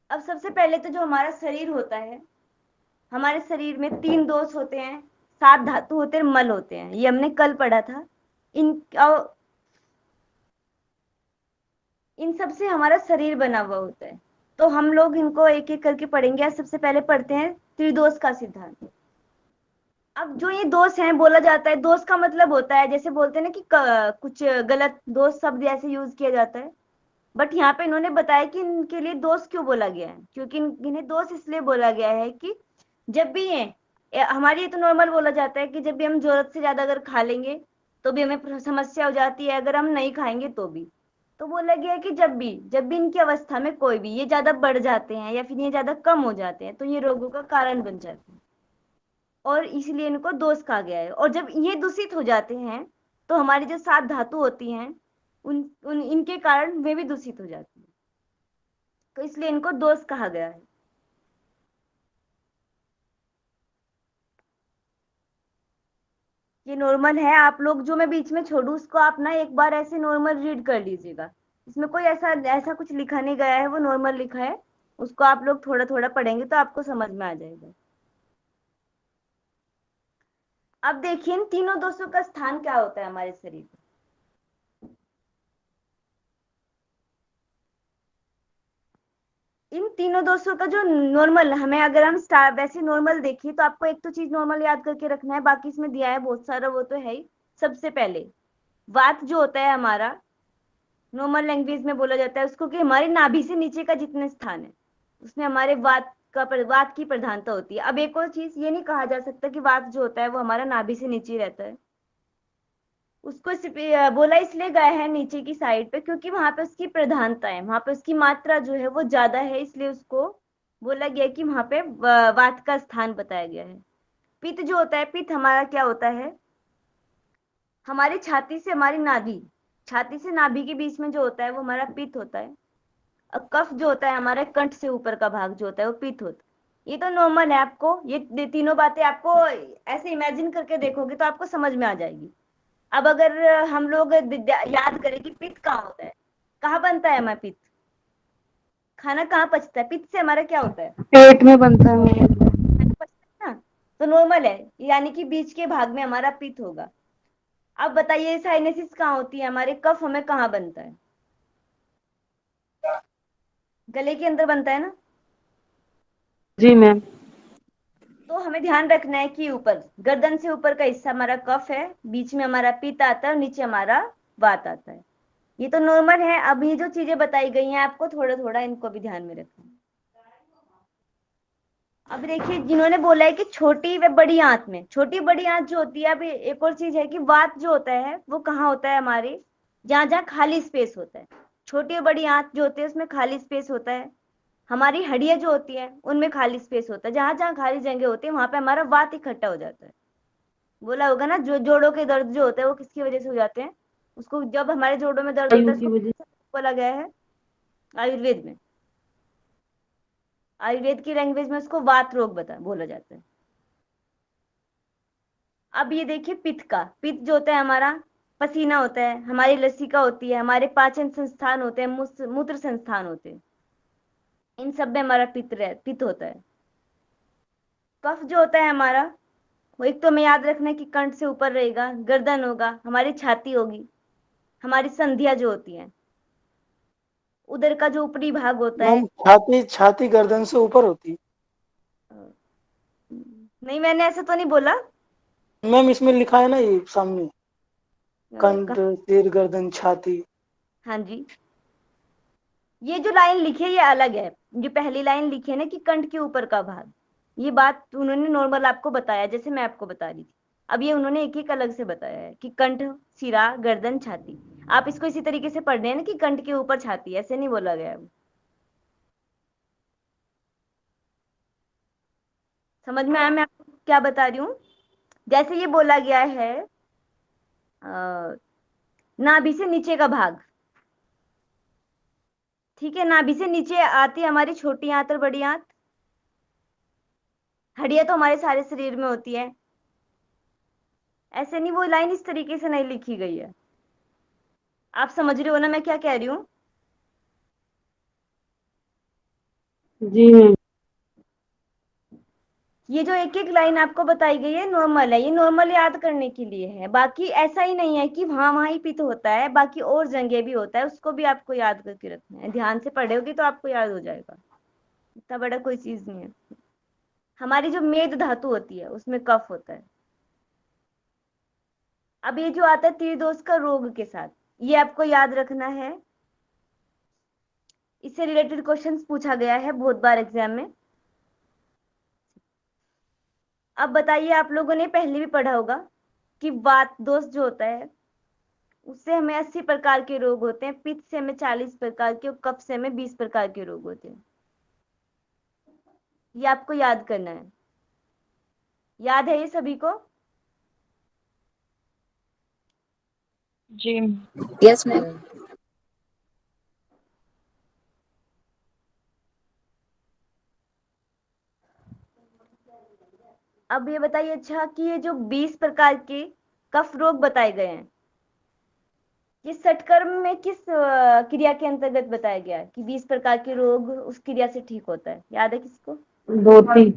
अब सबसे पहले तो जो हमारा शरीर होता है, हमारे शरीर में तीन दोष होते हैं, सात धातु होते हैं, मल होते हैं, ये हमने कल पढ़ा था। इन इन सब से हमारा शरीर बना हुआ होता है। तो हम लोग इनको एक एक करके पढ़ेंगे। आज सबसे पहले पढ़ते हैं त्रिदोष का सिद्धांत। अब जो ये दोष है, बोला जाता है, दोष का मतलब होता है, जैसे बोलते हैं ना कि कुछ गलत दोष शब्द ऐसे यूज किया जाता है। बट यहाँ पे इन्होंने बताया कि इनके लिए दोष क्यों बोला गया है, क्योंकि इन्हें दोष इसलिए बोला गया है कि जब भी हमारी ये तो नॉर्मल बोला जाता है कि जब भी हम जरूरत से ज्यादा अगर खा लेंगे तो भी हमें समस्या हो जाती है, अगर हम नहीं खाएंगे तो भी। तो बोला गया है कि जब भी इनकी अवस्था में कोई भी ये ज्यादा बढ़ जाते हैं या फिर ये ज्यादा कम हो जाते हैं तो ये रोगों का कारण बन जाते हैं, और इसलिए इनको दोष कहा गया है। और जब ये दूषित हो जाते हैं तो हमारी जो 7 धातु होती हैं उन उन इनके कारण वे भी दूषित हो जाती हैं, तो इसलिए इनको दोष कहा गया है। ये नॉर्मल है, आप लोग जो मैं बीच में छोड़ू उसको आप ना एक बार ऐसे नॉर्मल रीड कर लीजिएगा। इसमें कोई ऐसा ऐसा कुछ लिखा नहीं गया है, वो नॉर्मल लिखा है। उसको आप लोग थोड़ा थोड़ा पढ़ेंगे तो आपको समझ में आ जाएगा। अब देखिए इन तीनों दोषों का स्थान क्या होता है हमारे शरीर में। इन तीनों दोषों का जो नॉर्मल हमें अगर हम वैसे नॉर्मल देखिए तो आपको एक तो चीज नॉर्मल याद करके रखना है, बाकी इसमें दिया है बहुत सारा, वो तो है ही। सबसे पहले वात जो होता है हमारा, नॉर्मल लैंग्वेज में बोला जाता है उसको कि हमारी नाभि से नीचे का जितने स्थान है उसमें हमारे वात की प्रधानता होती है। अब एक और चीज ये नहीं कहा जा सकता कि वात जो होता है वो हमारा नाभि से नीचे ही रहता है। उसको बोला इसलिए गया है नीचे की साइड पे क्योंकि वहां पे उसकी प्रधानता है, वहां पे उसकी मात्रा जो है वो ज्यादा है, इसलिए उसको बोला गया कि वहां पे वात का स्थान बताया गया है। पित्त जो होता है, पित्त हमारा क्या होता है, हमारी छाती से हमारी नाभि, छाती से नाभि के बीच में जो होता है वो हमारा पित्त होता है। और कफ जो होता है हमारे कंठ से ऊपर का भाग जो होता है वो पित्त होता है। ये तो नॉर्मल है, आपको ये तीनों बातें आपको ऐसे इमेजिन करके देखोगे तो आपको समझ में आ जाएगी। अब अगर हम लोग याद करें कि पित्त कहाँ होता है, कहाँ बनता है हमारा पित्त, खाना कहाँ पचता है, पित्त से हमारा क्या होता है, पेट में बनता है मेरे। खाना पचता है ना, तो नॉर्मल है, यानी कि बीच के भाग में हमारा पित्त होगा। अब बताइए साइनेसिस कहाँ होती है, हमारे कफ हमें कहाँ बनता है, गले के अंदर बनता है ना। जी मैम। तो हमें ध्यान रखना है कि ऊपर गर्दन से ऊपर का हिस्सा हमारा कफ है, बीच में हमारा पित्त आता है और नीचे हमारा वात आता है। ये तो नॉर्मल है। अब ये जो चीजें बताई गई हैं आपको थोड़ा थोड़ा इनको भी ध्यान में रखना है। अब देखिए जिन्होंने बोला है कि छोटी व बड़ी आंत में, छोटी बड़ी आंत जो होती है, अब एक और चीज है कि वात जो होता है वो कहाँ होता है, हमारे जहां जहां खाली स्पेस होता है। छोटी और बड़ी आंत जो होती है उसमें खाली स्पेस होता है। हमारी हड्डियां जो होती है उनमें खाली स्पेस होता है, जहां जहां खाली जगह होती है वहां पे हमारा वात इकट्ठा हो जाता है। बोला होगा ना, जो जोड़ों के दर्द जो होता है वो किसकी वजह से हो जाते हैं, उसको जब हमारे जोड़ों में दर्द होता आयु है की उसको वजह बोला गया है आयुर्वेद में, आयुर्वेद की लैंग्वेज में उसको वात रोग बोला जाता है। अब ये देखिए पित्त का, पित्त जो होता है हमारा पसीना होता है, हमारी लसिका होती है, हमारे पाचन संस्थान होते हैं, मूत्र संस्थान होते हैं, इन सब में हमारा पित्त होता है। कफ जो होता है हमारा, वो एक तो हमें याद रखना है कि कंठ से ऊपर रहेगा, गर्दन होगा, हमारी छाती होगी, हमारी संधियां जो होती हैं, उदर का जो ऊपरी भाग होता है। मैम छाती छाती गर्दन से ऊपर होती है। नहीं मैंने ऐसा तो नहीं बोला। मैम इसमें लिखा है ना ये सामने, कंठ, कहाँ? सिर, गर्दन, छाती। हाँ जी, ये जो लाइन लिखी है ये अलग है। जो पहली लाइन लिखी है ना कि कंठ के ऊपर का भाग, ये बात उन्होंने नॉर्मल आपको बताया जैसे मैं आपको बता रही थी। अब ये उन्होंने एक एक अलग से बताया है कि कंठ, सिरा, गर्दन, छाती। आप इसको इसी तरीके से पढ़ रहे हैं ना कि कंठ के ऊपर छाती, ऐसे नहीं बोला गया है। समझ में आया मैं आपको क्या बता रही हूँ। जैसे ये बोला गया है नाभि से नीचे का भाग, ठीक है, नाभि से नीचे आती है हमारी छोटी आंत और बड़ी आंत। हड्डियां तो हमारे सारे शरीर में होती है, ऐसे नहीं, वो लाइन इस तरीके से नहीं लिखी गई है। आप समझ रहे हो ना मैं क्या कह रही हूँ। जी मैम। ये जो एक एक लाइन आपको बताई गई है नॉर्मल है, ये नॉर्मल याद करने के लिए है। बाकी ऐसा ही नहीं है कि वहां वहां ही पित्त होता है, बाकी और जगह भी होता है, उसको भी आपको याद करके रखना है। ध्यान से पढ़ोगे तो आपको याद हो जाएगा, इतना बड़ा कोई चीज नहीं है। हमारी जो मेद धातु होती है उसमें कफ होता है। अब ये जो आता है त्रिदोष का रोग के साथ, ये आपको याद रखना है। इससे रिलेटेड क्वेश्चंस पूछा गया है बहुत बार एग्जाम में। अब बताइए, आप लोगों ने पहले भी पढ़ा होगा कि वात दोष जो होता है उससे हमें 80 प्रकार के रोग होते हैं, पित्त से हमें 40 प्रकार के और कफ से हमें 20 प्रकार के रोग होते हैं। ये आपको याद करना है। याद है ये सभी को? जी। Yes ma'am. अब ये बताइए अच्छा कि ये जो 20 प्रकार के कफ रोग बताए गए हैं, ये षटकर्म में किस क्रिया के अंतर्गत बताया गया है कि 20 प्रकार के रोग उस क्रिया से ठीक होता है? याद है किसको? धोती।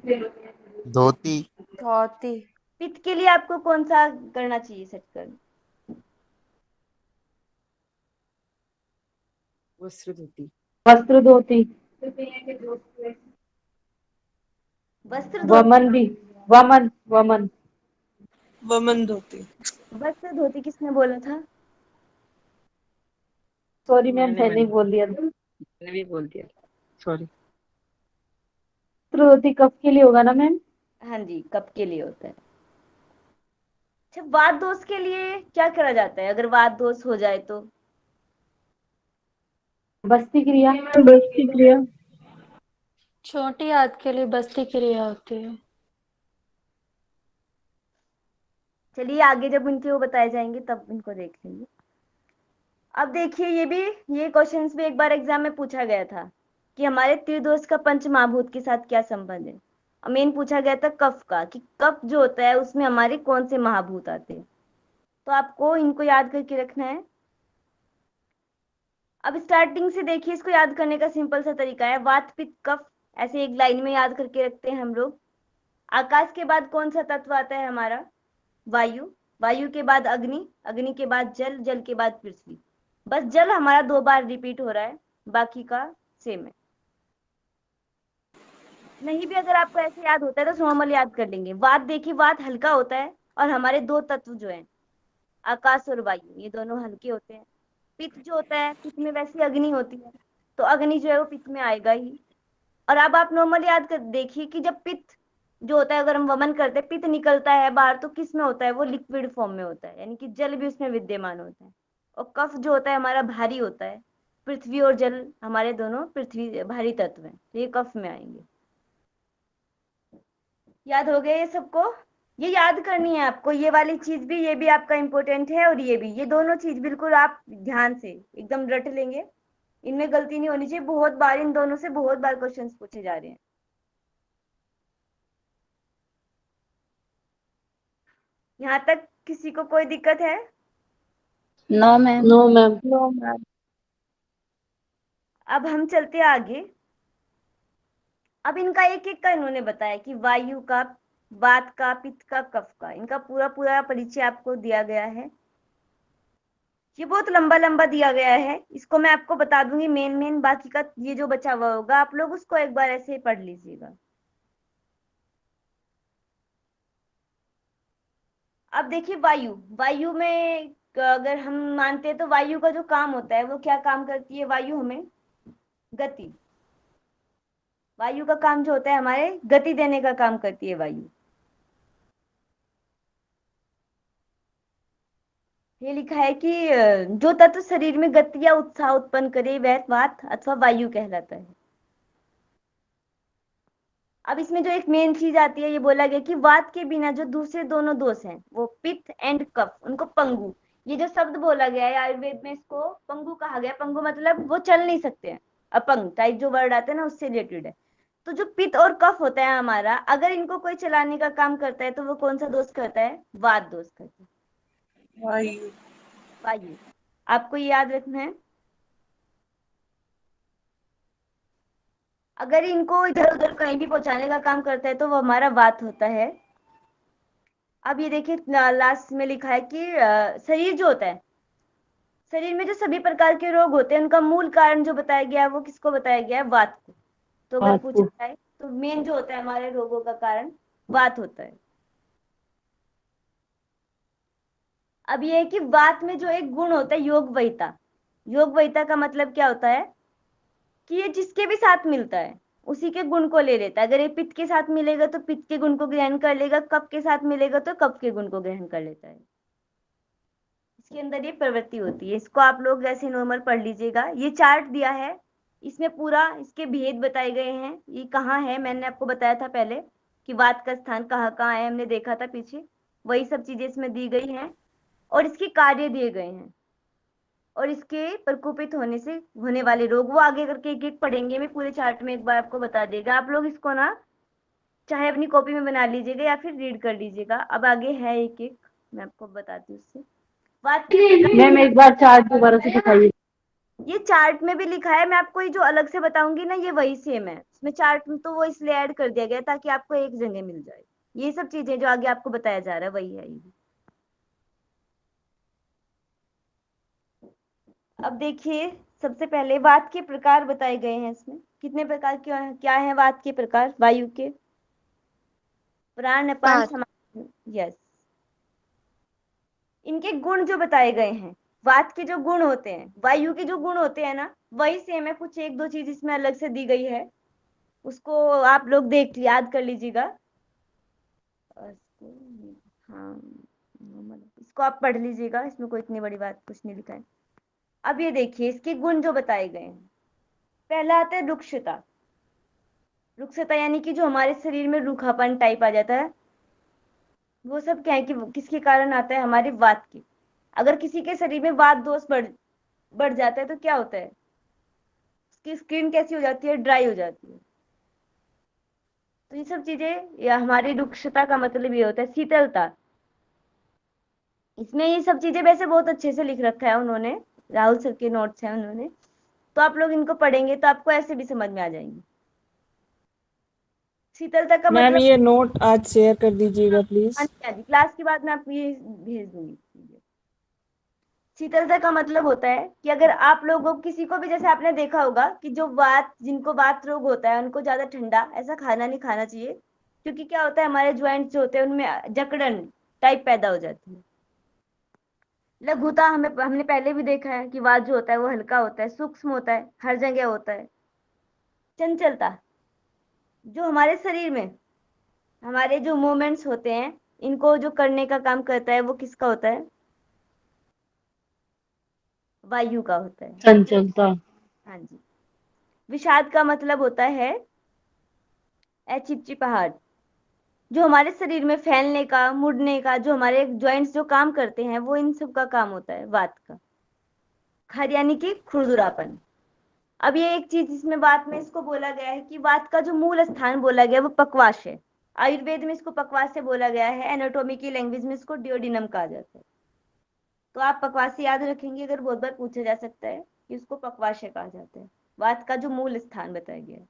धोती। धोती। पित्त के लिए आपको कौन सा करना चाहिए षटकर्म? वस्त्र धोती। वस्त्र धोती। वस्त्र धोती। वमन भी। वमन वमन। वमन धोती। वस्त्र धोती किसने बोला था? सॉरी मैम, मैंने मैंने बोल दिया। मैंने भी बोल दिया, सॉरी। वस्त्र धोती कब के लिए होगा ना मैम? हाँ जी, कफ के लिए होता है। अच्छा, वात दोष के लिए क्या करा जाता है अगर वात दोष हो जाए तो? बस्ती क्रिया। बस्ती क्रिया। छोटी आंत के लिए बस्ती क्रिया होती है। चलिए आगे जब उनके वो बताए जाएंगे तब इनको देख लेंगे। अब देखिए ये क्वेश्चंस भी एक बार एग्जाम में पूछा गया था कि हमारे त्रिदोष का पंच महाभूत के साथ क्या संबंध है। और मेन पूछा गया था कफ का, कि कफ जो होता है उसमें हमारे कौन से महाभूत आते हैं। तो आपको इनको याद करके रखना है। अब स्टार्टिंग से देखिए, इसको याद करने का सिंपल सा तरीका है, वात पित्त कफ, ऐसे एक लाइन में याद करके रखते हैं हम लोग। आकाश के बाद कौन सा तत्व आता है हमारा? वायु। वायु के बाद अग्नि, अग्नि के बाद जल, जल के बाद पृथ्वी। बस जल हमारा 2 बार रिपीट हो रहा है, बाकी का सेम है। नहीं भी अगर आपको ऐसे याद होता है तो नॉर्मल याद कर लेंगे। वात देखिए, वात हल्का होता है और हमारे 2 तत्व जो हैं आकाश और वायु, ये दोनों हल्के होते हैं। पित्त जो होता है, पित्त में वैसी अग्नि होती है, तो अग्नि जो है वो पित्त में आएगा ही। और अब आप नॉर्मल याद कर देखिए कि जब पित्त जो होता है, अगर हम वमन करते हैं, पित्त निकलता है बाहर, तो किस में होता है? वो लिक्विड फॉर्म में होता है, यानी कि जल भी उसमें विद्यमान होता है। और कफ जो होता है हमारा भारी होता है। पृथ्वी और जल हमारे दोनों पृथ्वी भारी तत्व हैं, तो ये कफ में आएंगे। याद हो गया ये सबको? ये याद करनी है आपको, ये वाली चीज भी, ये भी आपका इम्पोर्टेंट है, और ये भी, ये दोनों चीज बिल्कुल आप ध्यान से एकदम रट लेंगे। इनमें गलती नहीं होनी चाहिए। बहुत बार इन दोनों से बहुत बार क्वेश्चंस पूछे जा रहे हैं। यहाँ तक किसी को कोई दिक्कत है? No ma'am. No ma'am. No ma'am. अब हम चलते हैं आगे। अब इनका एक एक का इन्होंने बताया कि वायु का, वात का, पित्त का, कफ का, इनका पूरा पूरा परिचय आपको दिया गया है। ये बहुत लंबा लंबा दिया गया है, इसको मैं आपको बता दूंगी मेन मेन, बाकी का ये जो बचा हुआ होगा आप लोग उसको एक बार ऐसे ही पढ़ लीजिएगा। अब देखिए वायु, वायु में अगर हम मानते हैं तो वायु का जो काम होता है वो क्या काम करती है? वायु हमें गति, वायु का काम जो होता है हमारे गति देने का काम करती है वायु। ये लिखा है कि जो तत्व शरीर में गति या उत्साह उत्पन्न करे वह वात अथवा वायु कहलाता है। अब इसमें जो एक मेन चीज आती है, ये बोला गया कि वात के बिना जो दूसरे दोनों दोष हैं, वो पित्त एंड कफ, उनको पंगु, ये जो शब्द बोला गया है आयुर्वेद में, इसको पंगु कहा गया। पंगु मतलब वो चल नहीं सकते हैं, अपंग टाइप जो वर्ड आते हैं ना, उससे रिलेटेड है। तो जो पित्त और कफ होता है हमारा, अगर इनको कोई चलाने का काम करता है तो वो कौन सा दोष करता है? वात दोष करता है, वायु। वायु। आपको ये याद रखना है। अगर इनको इधर उधर कहीं भी पहुंचाने का काम करता है तो वो हमारा वात होता है। अब ये देखिए लास्ट में लिखा है कि शरीर जो होता है, शरीर में जो सभी प्रकार के रोग होते हैं उनका मूल कारण जो बताया गया है वो किसको बताया गया है? वात को। तो अगर पूछा आपको। जाए तो मेन जो होता है हमारे रोगों का कारण वात होता है। अब ये है कि वात में जो एक गुण होता है योग वहिता, योग वहिता का मतलब क्या होता है कि ये जिसके भी साथ मिलता है उसी के गुण को ले लेता है। अगर ये पित्त के साथ मिलेगा तो पित्त के गुण को ग्रहण कर लेगा, कफ के साथ मिलेगा तो कफ के गुण को ग्रहण कर लेता है। इसके अंदर ये प्रवृत्ति होती है। इसको आप लोग ऐसे नॉर्मल पढ़ लीजिएगा। ये चार्ट दिया है, इसमें पूरा इसके भेद बताए गए हैं। ये कहाँ है, मैंने आपको बताया था पहले कि वात का स्थान कहाँ कहाँ है, हमने देखा था पीछे। वही सब चीजें इसमें दी गई हैं और इसके कार्य दिए गए हैं और इसके प्रकोपित होने से होने वाले रोग, वो आगे करके एक एक पढ़ेंगे। मैं पूरे चार्ट में एक बार आपको बता देगा। आप लोग इसको ना चाहे अपनी कॉपी में बना लीजिएगा या फिर रीड कर लीजिएगा। अब आगे है एक एक, मैं आपको बताती हूँ उससे। बात के प्रकार, मैम एक बार चार्ट दोबारा से दिखाइए। ये चार्ट में भी लिखा है। मैं आपको ये जो अलग से बताऊंगी ना, ये वही सेम है इसमें। चार्ट में तो वो इसलिए ऐड कर दिया गया ताकि आपको एक जगह मिल जाए। ये सब चीजें जो आगे आपको बताया जा रहा है वही है ये भी। अब देखिए, सबसे पहले वात के प्रकार बताए गए हैं इसमें। कितने प्रकार क्या है वात के प्रकार? वायु के प्राण, अपान, 5। समान। यस, इनके गुण जो बताए गए हैं, वात के जो गुण होते हैं, वायु के जो गुण होते हैं ना, वही सेम है। कुछ एक दो चीज इसमें अलग से दी गई है, उसको आप लोग देख याद कर लीजिएगा। हाँ, इसको आप पढ़ लीजिएगा, इसमें कोई इतनी बड़ी बात कुछ नहीं लिखा है। अब ये देखिए इसके गुण जो बताए गए हैं। पहला आता है रुक्षता। रुक्षता यानी कि जो हमारे शरीर में रूखापन टाइप आ जाता है, वो सब क्या है कि किसके कारण आता है? हमारे वात के। अगर किसी के शरीर में वात दोष बढ़ जाता है तो क्या होता है? उसकी स्किन कैसी हो जाती है? ड्राई हो जाती है। तो ये सब चीजें, या हमारी रुक्षता का मतलब ये होता है शीतलता। इसमें ये सब चीजें वैसे बहुत अच्छे से लिख रखा है उन्होंने, राहुल सर के नोट्स हैं उन्होंने, तो आप लोग इनको पढ़ेंगे तो आपको ऐसे भी समझ में आ जाएंगे। शीतलता का मैम मतलब, ये नोट आज शेयर कर दीजिएगा प्लीज। हाँ जी हाँ जी, क्लास के बाद मैं आपको ये भेज दूंगी। शीतलता का मतलब होता है कि अगर आप लोगों किसी को भी, जैसे आपने देखा होगा कि जो वात, जिनको वात रोग होता है उनको ज्यादा ठंडा ऐसा खाना नहीं खाना चाहिए, क्योंकि क्या होता है हमारे ज्वाइंट्स जो होते हैं उनमें जकड़न टाइप पैदा हो जाती है। लघुता हमने पहले भी देखा है कि वात जो होता है वो हल्का होता है, सूक्ष्म होता है, हर जगह होता है। चंचलता, जो हमारे शरीर में हमारे जो मूवमेंट्स होते हैं, इनको जो करने का काम करता है, वो किसका होता है? वायु का होता है। चंचलता। हाँ जी। विषाद का मतलब होता है चिपचिपाहट, जो हमारे शरीर में फैलने का, मुड़ने का, जो हमारे जॉइंट्स जो काम करते हैं, वो इन सब का काम होता है वात का। खर यानी कि खुरदुरापन। अब ये एक चीज इसमें बात में इसको बोला गया है कि वात का जो मूल स्थान बोला गया वो पक्वाश है। आयुर्वेद में इसको पक्वास से बोला गया है, एनाटॉमी की लैंग्वेज में इसको डियोडिनम कहा जाता है। तो आप पक्वास से याद रखेंगे, अगर बहुत बार पूछा जा सकता है कि उसको पक्वाश कहा जाता है। वात का जो मूल स्थान बताया गया है।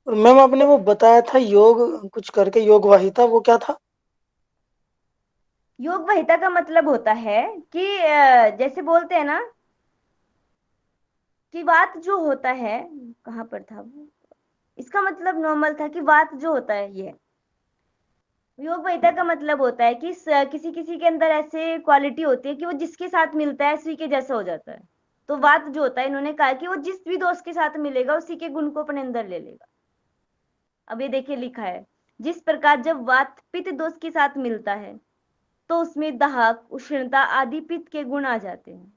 और मैम आपने वो बताया था योग कुछ करके, योग वाहिता, वो क्या था? योग वहिता का मतलब होता है कि जैसे बोलते हैं ना कि वात जो होता है, कहाँ पर था वो, इसका मतलब नॉर्मल था कि वात जो होता है, ये योग वहिता का मतलब होता है कि किसी किसी के अंदर ऐसे क्वालिटी होती है कि वो जिसके साथ मिलता है उसी के जैसा हो जाता है। तो वात जो होता है, इन्होंने कहा कि वो जिस भी दोस्त के साथ मिलेगा उसी के गुण को अपने अंदर ले लेगा। अब ये देखिए लिखा है, जिस प्रकार जब वात पित्त दोष के साथ मिलता है तो उसमें दाहक, उष्णता आदि पित्त के गुण आ जाते हैं।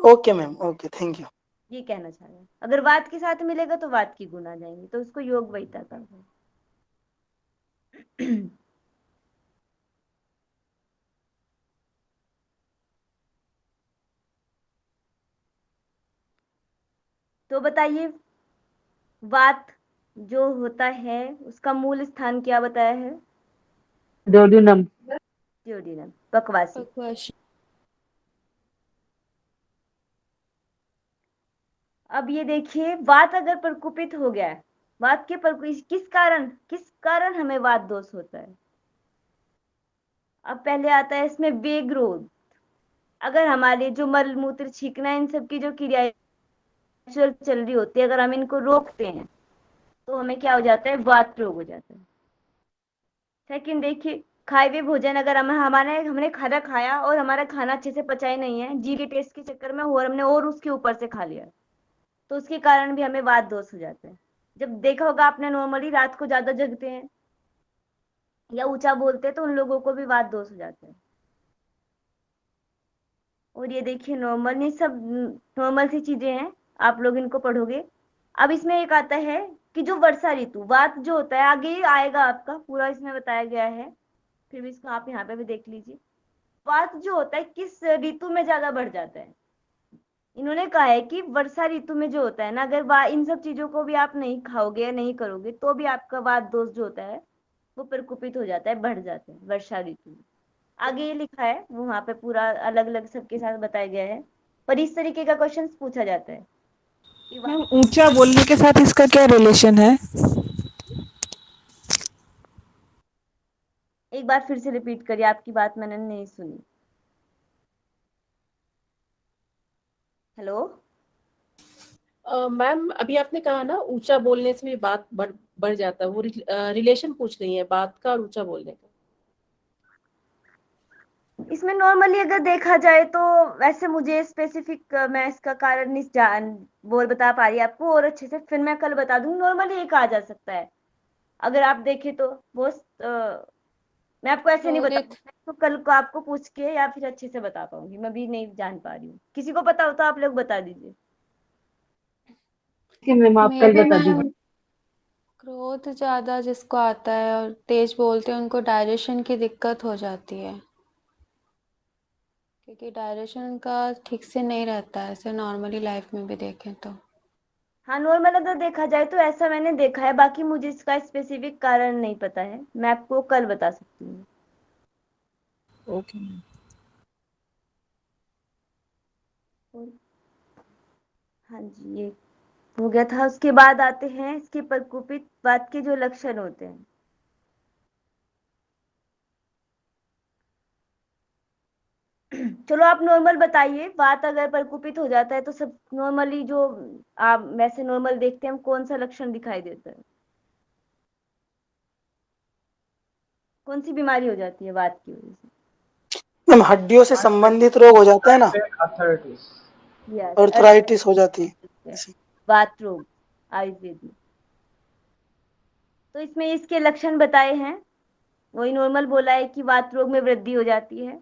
Okay ma'am, okay, thank you. ये कहना चाह रहे हैं, अगर वात के साथ मिलेगा तो वात की गुण आ जाएंगे, तो उसको योग वहिता का है। तो बताइए, वात जो होता है उसका मूल स्थान क्या बताया है? डोड्यूनम। डियोडिनम, बकवासी। पक्वाशी। अब ये देखिए, वात अगर प्रकोपित हो गया है, वात के किस कारण हमें वात दोष होता है? अब पहले आता है इसमें वेग रोध। अगर हमारे जो मल मूत्र छींकना, इन सब की जो क्रियाएं चल रही होती है, अगर हम इनको रोकते हैं तो हमें क्या हो जाता है? वात रोग हो जाता है। सेकंड देखिए, खाए हुए भोजन, अगर हमने खाना खाया और हमारा खाना अच्छे से पचा ही नहीं है, जी के टेस्ट के चक्कर में और हमने और उसके ऊपर से खा लिया, तो उसके कारण भी हमें वात दोष हो जाता है। जब देखा होगा आपने, नॉर्मली रात को ज्यादा जगते हैं या ऊंचा बोलते हैं तो उन लोगों को भी वात दोष हो जाता है। और ये देखिए नॉर्मल, ये सब नॉर्मल सी चीजें हैं, आप लोग इनको पढ़ोगे। अब इसमें एक आता है कि जो वर्षा ऋतु वात जो होता है, आगे ही आएगा आपका पूरा इसमें बताया गया है, फिर भी इसको आप यहाँ पे भी देख लीजिए। वात जो होता है किस ऋतु में ज्यादा बढ़ जाता है, इन्होंने कहा है कि वर्षा ऋतु में जो होता है ना, अगर इन सब चीजों को भी आप नहीं खाओगे या नहीं करोगे तो भी आपका वात दोष जो होता है वो प्रकोपित हो जाता है, बढ़ जाता है वर्षा ऋतु में। आगे ये लिखा है, वहां पे पूरा अलग अलग सबके साथ बताया गया है, पर इस तरीके का क्वेश्चन पूछा जाता है कि मैम ऊंचा बोलने के साथ इसका क्या रिलेशन है? एक बार फिर से रिपीट करिए, आपकी बात मैंने नहीं सुनी। हेलो। मैम अभी आपने कहा ना ऊंचा बोलने से भी बात बढ़ जाता है, वो रिलेशन पूछ रही है बात का और ऊंचा बोलने का। इसमें नॉर्मली अगर देखा जाए तो वैसे मुझे स्पेसिफिक मैं इसका कारण नहीं जान बोल बता पा रही आपको, और अच्छे से फिर मैं कल बता दूंगी। नॉर्मली एक आ जा सकता है अगर आप देखें तो वो मैं आपको ऐसे नहीं बता रोहित, तो कल को आपको पूछ के या फिर अच्छे से बता पाऊंगी, मैं भी नहीं जान पा रही हूँ। किसी को पता हो तो आप लोग बता दीजिए। ठीक है मैम, आप मे कल भी बता मैम दीजिए। क्रोध ज्यादा जिसको आता है और तेज बोलते हैं उनको डायजेशन की दिक्कत हो जाती है, क्योंकि डायजेशन का ठीक से नहीं रहता है ऐसे नॉर्मली लाइफ में भी देखें तो। हाँ नॉर्मल अगर देखा जाए तो ऐसा मैंने देखा है, बाकी मुझे इसका स्पेसिफिक कारण नहीं पता है, मैं आपको कल बता सकती हूँ। Okay ma'am. हाँ जी, ये हो गया था। उसके बाद आते हैं इसके प्रकोपित वात के जो लक्षण होते हैं। चलो आप नॉर्मल बताइए, वात अगर प्रकोपित हो जाता है तो सब नॉर्मली जो आप वैसे नॉर्मल देखते हैं, हम कौन सा लक्षण दिखाई देता है, कौन सी बीमारी हो जाती है वात की वजह से? मैम हड्डियों से संबंधित रोग हो जाता है ना, यस, अर्थराइटिस हो जाती है। वात रोग आयुर्वेद में। तो इसमें इसके लक्षण बताए हैं, वही नॉर्मल बोला है कि वात रोग में वृद्धि हो जाती है,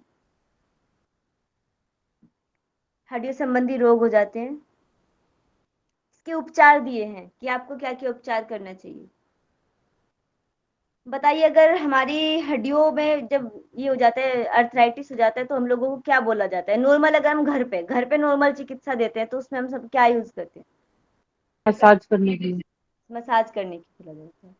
हड्डियों संबंधी रोग हो जाते हैं। इसके उपचार दिए हैं कि आपको क्या क्या उपचार करना चाहिए। बताइए, अगर हमारी हड्डियों में जब ये हो जाता है, अर्थराइटिस हो जाता है, तो हम लोगों को क्या बोला जाता है नॉर्मल? अगर हम घर पे नॉर्मल चिकित्सा देते हैं तो उसमें हम सब क्या यूज करते हैं? मसाज करने के लिए। मसाज करने की बोला जाता है।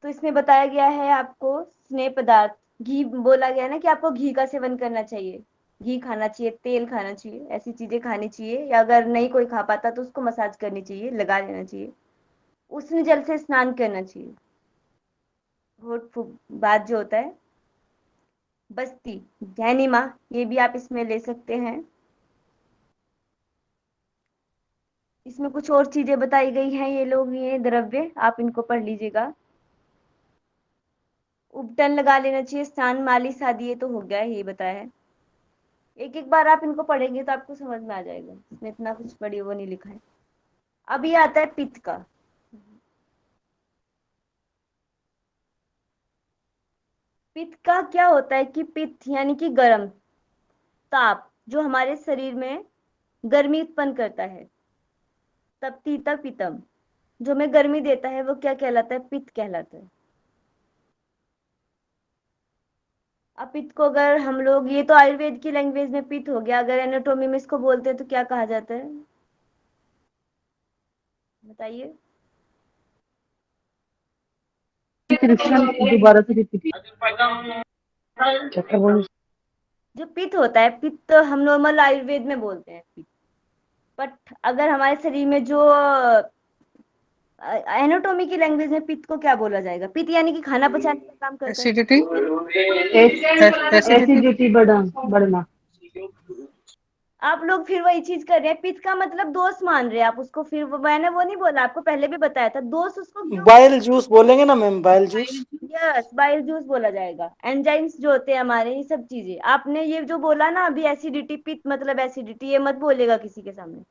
तो इसमें बताया गया है आपको स्नेह पदार्थ, घी बोला गया है ना कि आपको घी का सेवन करना चाहिए, घी खाना चाहिए, तेल खाना चाहिए, ऐसी चीजें खानी चाहिए, या अगर नहीं कोई खा पाता तो उसको मसाज करनी चाहिए, लगा लेना चाहिए। उष्ण जल से स्नान करना चाहिए। बाद जो होता है बस्ती, जैनिमा, ये भी आप इसमें ले सकते हैं। इसमें कुछ और चीजें बताई गई हैं, ये लोग ये द्रव्य आप इनको पढ़ लीजिएगा। उपटन लगा लेना चाहिए, स्नान मालिश आदि, ये तो हो गया है, ये बताया है। एक एक बार आप इनको पढ़ेंगे तो आपको समझ में आ जाएगा, इसमें इतना कुछ बड़ी वो नहीं लिखा है। अब ये आता है पित्त का। पित्त का क्या होता है कि पित्त यानी कि गर्म ताप जो हमारे शरीर में गर्मी उत्पन्न करता है, तपतीता पितम, जो हमें गर्मी देता है वो क्या कहलाता है? पित्त कहलाता है। अब पित्त को अगर हम लोग, ये तो आयुर्वेद की लैंग्वेज में पित्त हो गया, अगर एनाटोमी में इसको बोलते हैं तो क्या कहा जाता है बताइए? कृष्ण दोबारा से रिपीट। जो पित्त होता है, पित्त हम नॉर्मल आयुर्वेद में बोलते हैं पित्त, बट अगर हमारे शरीर में जो एनाटोमी की लैंग्वेज में पित्त को क्या बोला जाएगा? पित्त यानी कि खाना पचाने का काम करता है। एसिडिटी। एसिडिटी बढ़ना। आप लोग फिर वही चीज कर रहे हैं, पित्त का मतलब दोष मान रहे हैं आप उसको, फिर मैंने वो नहीं बोला आपको, पहले भी बताया था, दोष उसको क्यों? बाइल जूस बोलेंगे ना ma'am, bile juice. Yes, bile juice बोला जाएगा। एंजाइम्स जो होते हैं हमारे, ये सब चीजें आपने ये जो बोला ना अभी, एसिडिटी, पित्त मतलब एसिडिटी, ये मत बोलेगा किसी के सामने।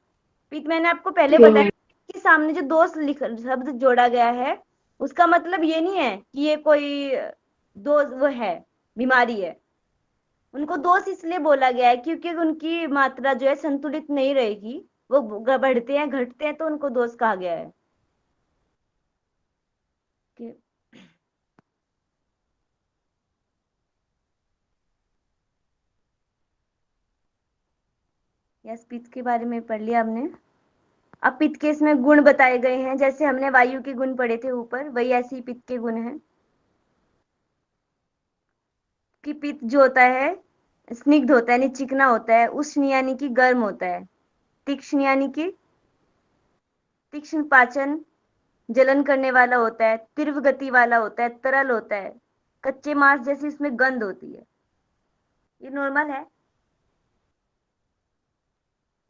पित्त मैंने आपको पहले ठीक है बताया मैम। कि सामने जो दोष लिख शब्द जोड़ा गया है उसका मतलब ये नहीं है कि ये कोई दो वो है, बीमारी है। उनको दोष इसलिए बोला गया है क्योंकि उनकी मात्रा जो है संतुलित नहीं रहेगी, वो बढ़ते हैं घटते हैं, तो उनको दोष कहा गया है। कि- यस, पित्त के बारे में पढ़ लिया हमने। अब पित्त के इसमें गुण बताए गए हैं, जैसे हमने वायु के गुण पढ़े थे ऊपर, वही ऐसे ही पित्त के गुण हैं। कि पित्त जो होता है स्निग्ध होता है, यानी चिकना होता है। उष्ण यानी कि गर्म होता है। तीक्ष्ण यानी कि तीक्ष्ण पाचन, जलन करने वाला होता है। तीव्र गति वाला होता है, तरल होता है। कच्चे मांस जैसी इसमें गंध होती है। ये नॉर्मल है,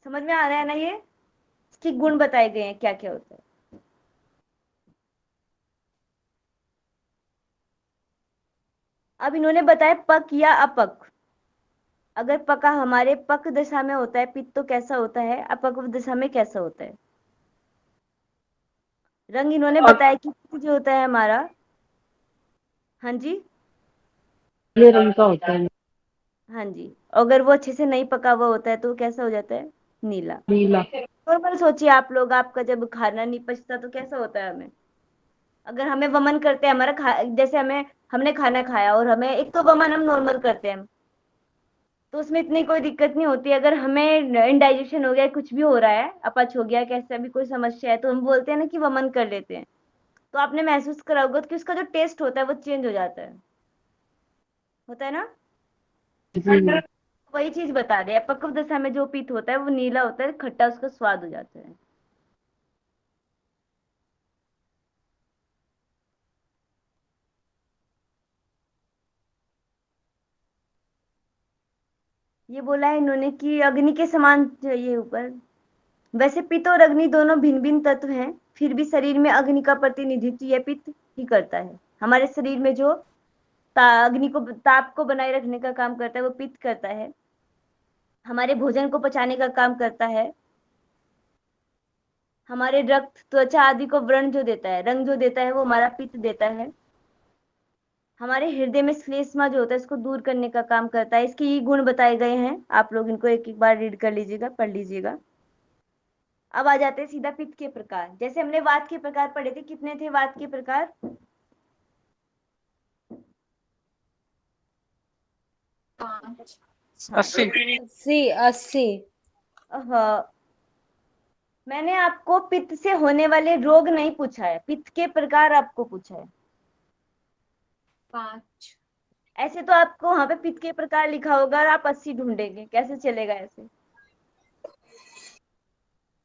समझ में आ रहा है ना? ये इसके गुण बताए गए हैं क्या क्या होता है। अब इन्होंने बताया पक या अपक। अगर पका हमारे पक दशा में होता है पित्त तो कैसा होता है, अपक दशा में कैसा होता है। रंग इन्होंने और बताया कि पित्त जो होता है हमारा, हाँ जी, पीले रंग का होता है। हाँ जी, अगर वो अच्छे से नहीं पका हुआ होता है तो कैसा हो जाता है, नीला। नीला। नॉर्मल सोचिए आप लोग, आपका जब खाना नहीं पचता तो कैसा होता है हमें। अगर हमें वमन करते हैं, हमारा जैसे हमने खाना खाया और हमें एक तो वमन हम नॉर्मल करते हैं, तो उसमें इतनी कोई दिक्कत नहीं होती। अगर हमें इंडाइजेशन हो गया, कुछ भी हो रहा है, अपच हो गया, कैसा भी कोई समस्या है, तो हम बोलते हैं ना कि वमन कर लेते हैं। तो आपने महसूस करा होगा कि उसका जो टेस्ट होता है वो चेंज हो जाता है, होता है ना। जी। वही चीज बता रहे हैं, पक्व दशा में जो पीत होता है वो नीला होता है, खट्टा उसका स्वाद हो जाता है। ये बोला है इन्होंने कि अग्नि के समान चाहिए ऊपर। वैसे पित्त और अग्नि दोनों भिन्न भिन्न तत्व हैं, फिर भी शरीर में अग्नि का प्रतिनिधित्व यह पित्त ही करता है। हमारे शरीर में जो अग्नि को, ताप को बनाए रखने का काम करता है वो पित्त करता है। हमारे भोजन को पचाने का काम करता है। हमारे रक्त, त्वचा आदि को व्रण जो देता है, रंग जो देता है, वो हमारा पित्त देता है। हमारे हृदय में श्लेष्मा जो होता है इसको दूर करने का काम करता है। इसके ये गुण बताए गए हैं, आप लोग इनको एक एक बार रीड कर लीजिएगा, पढ़ लीजिएगा। अब आ जाते हैं सीधा पित्त के प्रकार। जैसे हमने वात के प्रकार पढ़े थे, कितने थे वात के प्रकार? 80। 80। हाँ, मैंने आपको पित्त से होने वाले रोग नहीं पूछा है, पित्त के प्रकार आपको पूछा है। 5। ऐसे तो आपको वहां पे पित्त के प्रकार लिखा होगा और आप 80 ढूंढेंगे, कैसे चलेगा ऐसे?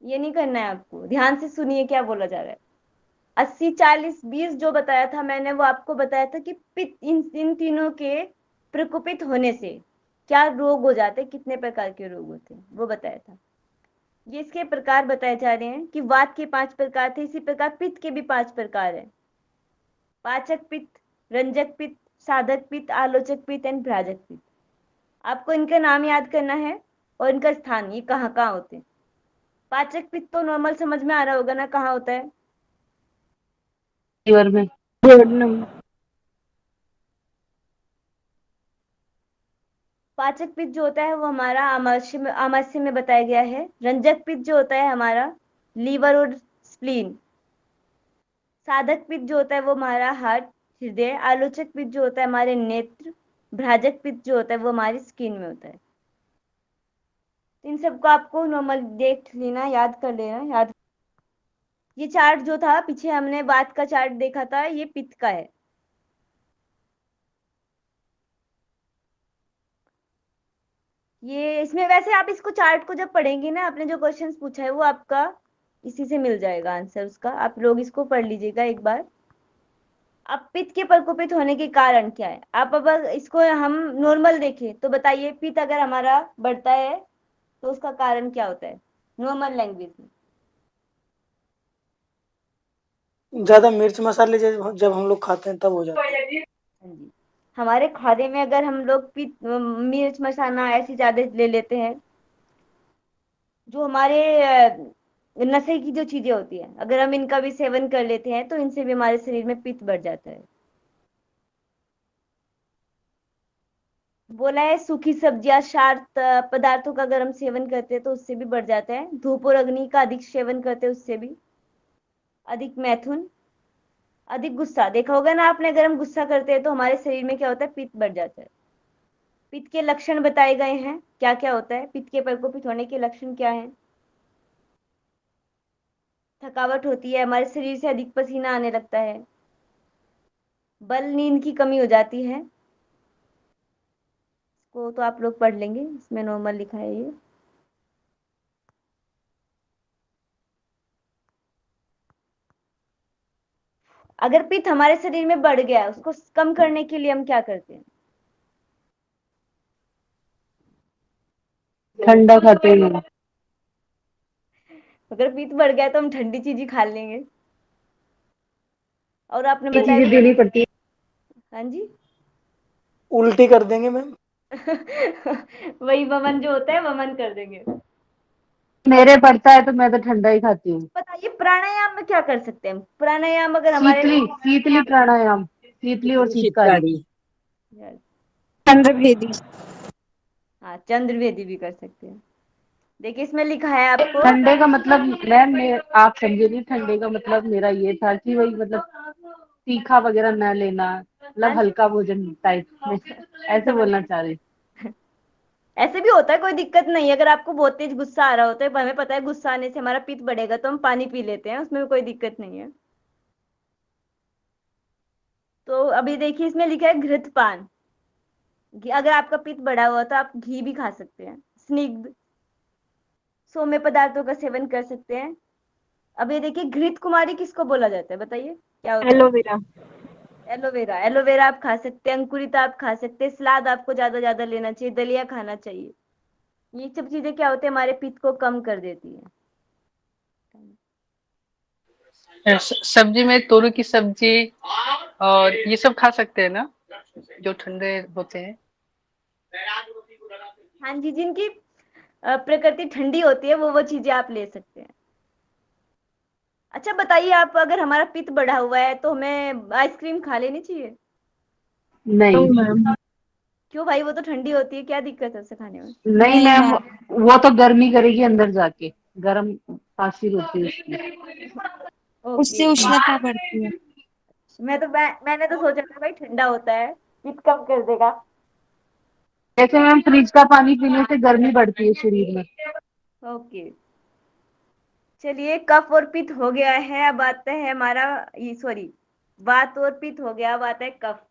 ये नहीं करना है आपको, ध्यान से सुनिए क्या बोला जा रहा है। 80 40 20 जो बताया था मैंने, वो आपको बताया था कि पित्त, इन तीनों के प्रकोपित होने से क्या रोग हो जाते, कितने प्रकार के रोग होते हैं, वो बताया था। ये इसके प्रकार बताए जा रहे हैं कि वात के 5 प्रकार थे, इसी प्रकार पित्त के भी 5 प्रकार है। पाचक पित्त, रंजक पित्त, साधक पित्त, आलोचक पित्त एंड भ्राजक पित्त। आपको इनका नाम याद करना है और इनका स्थान, ये कहाँ कहाँ होते हैं। पाचक पित्त तो नॉर्मल समझ में आ रहा होगा ना, कहाँ होता है? लीवर में। पाचक पित्त जो होता है वो हमारा आमाशय में बताया गया है। रंजक पित्त जो होता है हमारा लीवर और स्प्लीन। साधक पित्त जो होता है वो हमारा हार्ट, हृदय। आलोचक पित्त जो होता है हमारे नेत्र। भ्राजक पित्त जो होता है वो हमारी स्किन में होता है। इन सबको आपको नॉर्मल देख लेना, याद कर लेना, याद। ये चार्ट जो था पीछे हमने बात का चार्ट देखा था, ये पित्त का है। ये इसमें वैसे आप इसको चार्ट को जब पढ़ेंगे ना, आपने जो क्वेश्चंस पूछा है वो आपका इसी से मिल जाएगा आंसर उसका। आप लोग इसको पढ़ लीजिएगा एक बार। अब पित्त के प्रकोपित होने के कारण क्या है, आप अब इसको हम नॉर्मल देखें तो बताइए, पित्त अगर हमारा बढ़ता है तो उसका कारण क्या होता है नॉर्मल लैंग्वेज में? ज्यादा मिर्च मसाले जब हम लोग खाते हैं तब हो जाता है। हाँ जी, हमारे खाने में अगर हम लोग पित्त, मिर्च मसाला ऐसी ज्यादा ले लेते हैं, जो हमारे नशे की जो चीजें होती है, अगर हम इनका भी सेवन कर लेते हैं तो इनसे भी हमारे शरीर में पित्त बढ़ जाता है। बोला है सूखी सब्जियां, क्षार पदार्थों का अगर हम सेवन करते हैं तो उससे भी बढ़ जाता है। धूप और अग्नि का अधिक सेवन करते हैं उससे भी। अधिक मैथुन, अधिक गुस्सा, देखा होगा ना आपने, अगर हम गुस्सा करते हैं तो हमारे शरीर में क्या होता है, पित्त बढ़ जाता है। पित्त के लक्षण बताए गए हैं, क्या क्या होता है पित्त के प्रकोपित होने के लक्षण क्या है। थकावट होती है, हमारे शरीर से अधिक पसीना आने लगता है, बल, नींद की कमी हो जाती है। इसको तो आप लोग पढ़ लेंगे, इसमें नॉर्मल लिखा है ये। अगर पित्त हमारे शरीर में बढ़ गया है, उसको कम करने के लिए हम क्या करते हैं। ठंडा खाते हैं। अगर पित्त बढ़ गया है तो हम ठंडी चीज ही खा लेंगे। और आपने ये बताया चीजें देनी पड़ती है। हाँ जी। उल्टी कर देंगे मैम। वही वमन जो होता है, वमन कर देंगे। मेरे पड़ता है तो मैं तो ठंडा ही खाती हूँ। बताइए प्राणायाम में क्या कर सकते हैं। प्राणायाम अगर हमारे शीतली शीतली प्राणायाम, शीतली और शीतकारी। शीतकारी। चंद्रभेदी। हाँ, चंद्रवेदी भी कर सकते हैं। देखिए इसमें लिखा है आपको। ठंडे का मतलब मैम, आप समझे नहीं, ठंडे का मतलब मेरा ये था कि वही मतलब तीखा वगैरह न लेना, हाँ मतलब हल्का भोजन टाइप में, ऐसे समझ। बोलना चाह रही। ऐसे भी होता है, कोई दिक्कत नहीं है। अगर आपको बहुत तेज गुस्सा आ रहा होता है, हमें पता है गुस्सा आने से हमारा पित्त बढ़ेगा, तो हम पानी पी लेते हैं, उसमें भी कोई दिक्कत नहीं है। तो अभी देखिए इसमें लिखा है घृतपान। अगर आपका पित्त बढ़ा हुआ है तो आप घी भी खा सकते हैं। स्निग्ध सौम्य पदार्थों का सेवन कर सकते हैं। अब ये देखिए घृत कुमारी किसको बोला जाता है, बताइए क्या होता है। एलोवेरा। एलोवेरा, एलोवेरा आप खा सकते हैं। अंकुरित आप खा सकते हैं। सलाद आपको ज्यादा ज्यादा लेना चाहिए। दलिया खाना चाहिए। ये सब चीजें क्या होती है, हमारे पित्त को कम कर देती है। सब्जी में तोरई की सब्जी और ये सब खा सकते हैं ना, जो ठंडे होते हैं। हाँ जी, जिनकी प्रकृति ठंडी होती है वो चीजें आप ले सकते हैं। अच्छा बताइए आप, अगर हमारा पित्त बढ़ा हुआ है तो हमें आइसक्रीम खा लेनी चाहिए। नहीं मैम। क्यों भाई, वो तो ठंडी होती है, क्या दिक्कत है उसे खाने में। नहीं नहीं मैम, मैम। वो तो गर्मी करेगी अंदर जाके, गर्म तासीर होती है उसकी। ओके। उससे उष्णता बढ़ती है। मैंने तो सोचा था भाई ठंडा होता है, पित्त कम कर देगा। जैसे मैम फ्रिज का पानी पीने से गर्मी बढ़ती है शरीर में। ओके, चलिए कफ और पित्त हो गया है। अब आता है हमारा, ये सॉरी, वात और पित्त हो गया। अब आता है कफ।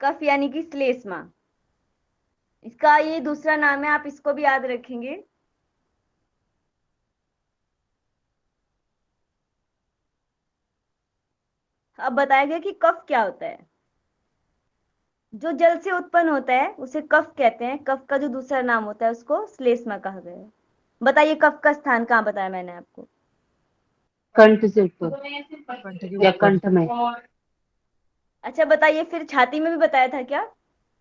कफ यानी कि श्लेष्मा, इसका ये दूसरा नाम है, आप इसको भी याद रखेंगे। अब बताया गया कि कफ क्या होता है। जो जल से उत्पन्न होता है उसे कफ कहते हैं। कफ का जो दूसरा नाम होता है उसको श्लेष्मा कहा गया है। बताइए कफ का स्थान कहाँ बताया मैंने आपको। कंठ से ऊपर कंठ के या ऊपर। कंठ में। अच्छा बताइए, फिर छाती में भी बताया था क्या।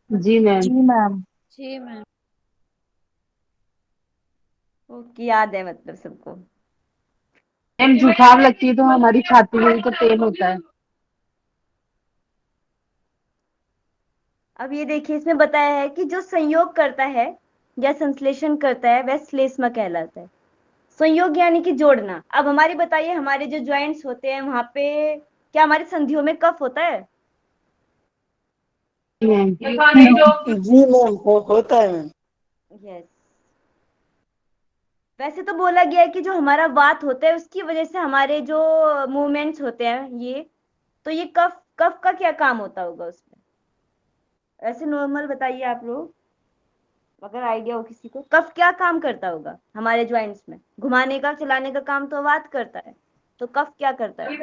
जी मैम। जी मैम। जी मैम। ओके, याद है मतलब सबको। मैम जुकाम लगती है तो हमारी छाती में भी तो पेन होता है। अब ये देखिए इसमें बताया है कि जो संयोग करता है या संश्लेषण करता है वह श्लेष्मा कहलाता है। संयोग यानी कि जोड़ना। अब हमारी बताइए, हमारे जो ज्वाइंट्स होते हैं वहां पे क्या हमारी संधियों में कफ होता है। मैम जी मैम, होता है मैम। यस। वैसे तो बोला गया है कि जो हमारा वात होता है उसकी वजह से हमारे जो मूवमेंट्स होते हैं ये, तो ये कफ, कफ का क्या काम होता होगा उसमें। ऐसे नॉर्मल बताइए आप लोग, अगर आइडिया हो किसी को, कफ क्या काम करता होगा हमारे ज्वाइंट्स में। घुमाने का, चलाने का काम तो वात करता है, तो कफ क्या करता है।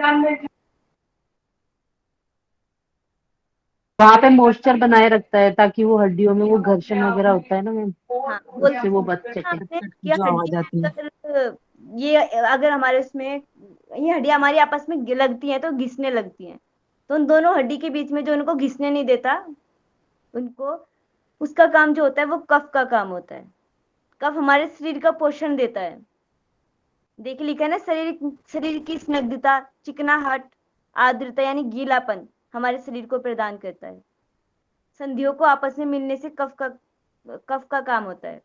वहां पे मॉइस्चर बनाए रखता है ताकि वो हड्डियों में वो घर्षण वगैरह होता है ना मैम, हाँ, उससे वो बोलते बच हैं सके। आपने कि जो हड्डी आवाज आती है। अगर ये, अगर हमारे उसमें ये हड्डियां हमारी आपस में लगती हैं तो घिसने लगती हैं, तो उन दोनों हड्डी के बीच में जो उनको घिसने नहीं देता, उनको, उसका काम जो होता है वो कफ का काम होता है। कफ हमारे शरीर का पोषण देता है। देखिए लिखा है ना, शरीर की स्निग्धता, चिकनाहट, आर्द्रता यानी गीलापन हमारे शरीर को प्रदान करता है। संधियों को आपस में मिलने से कफ का काम होता है।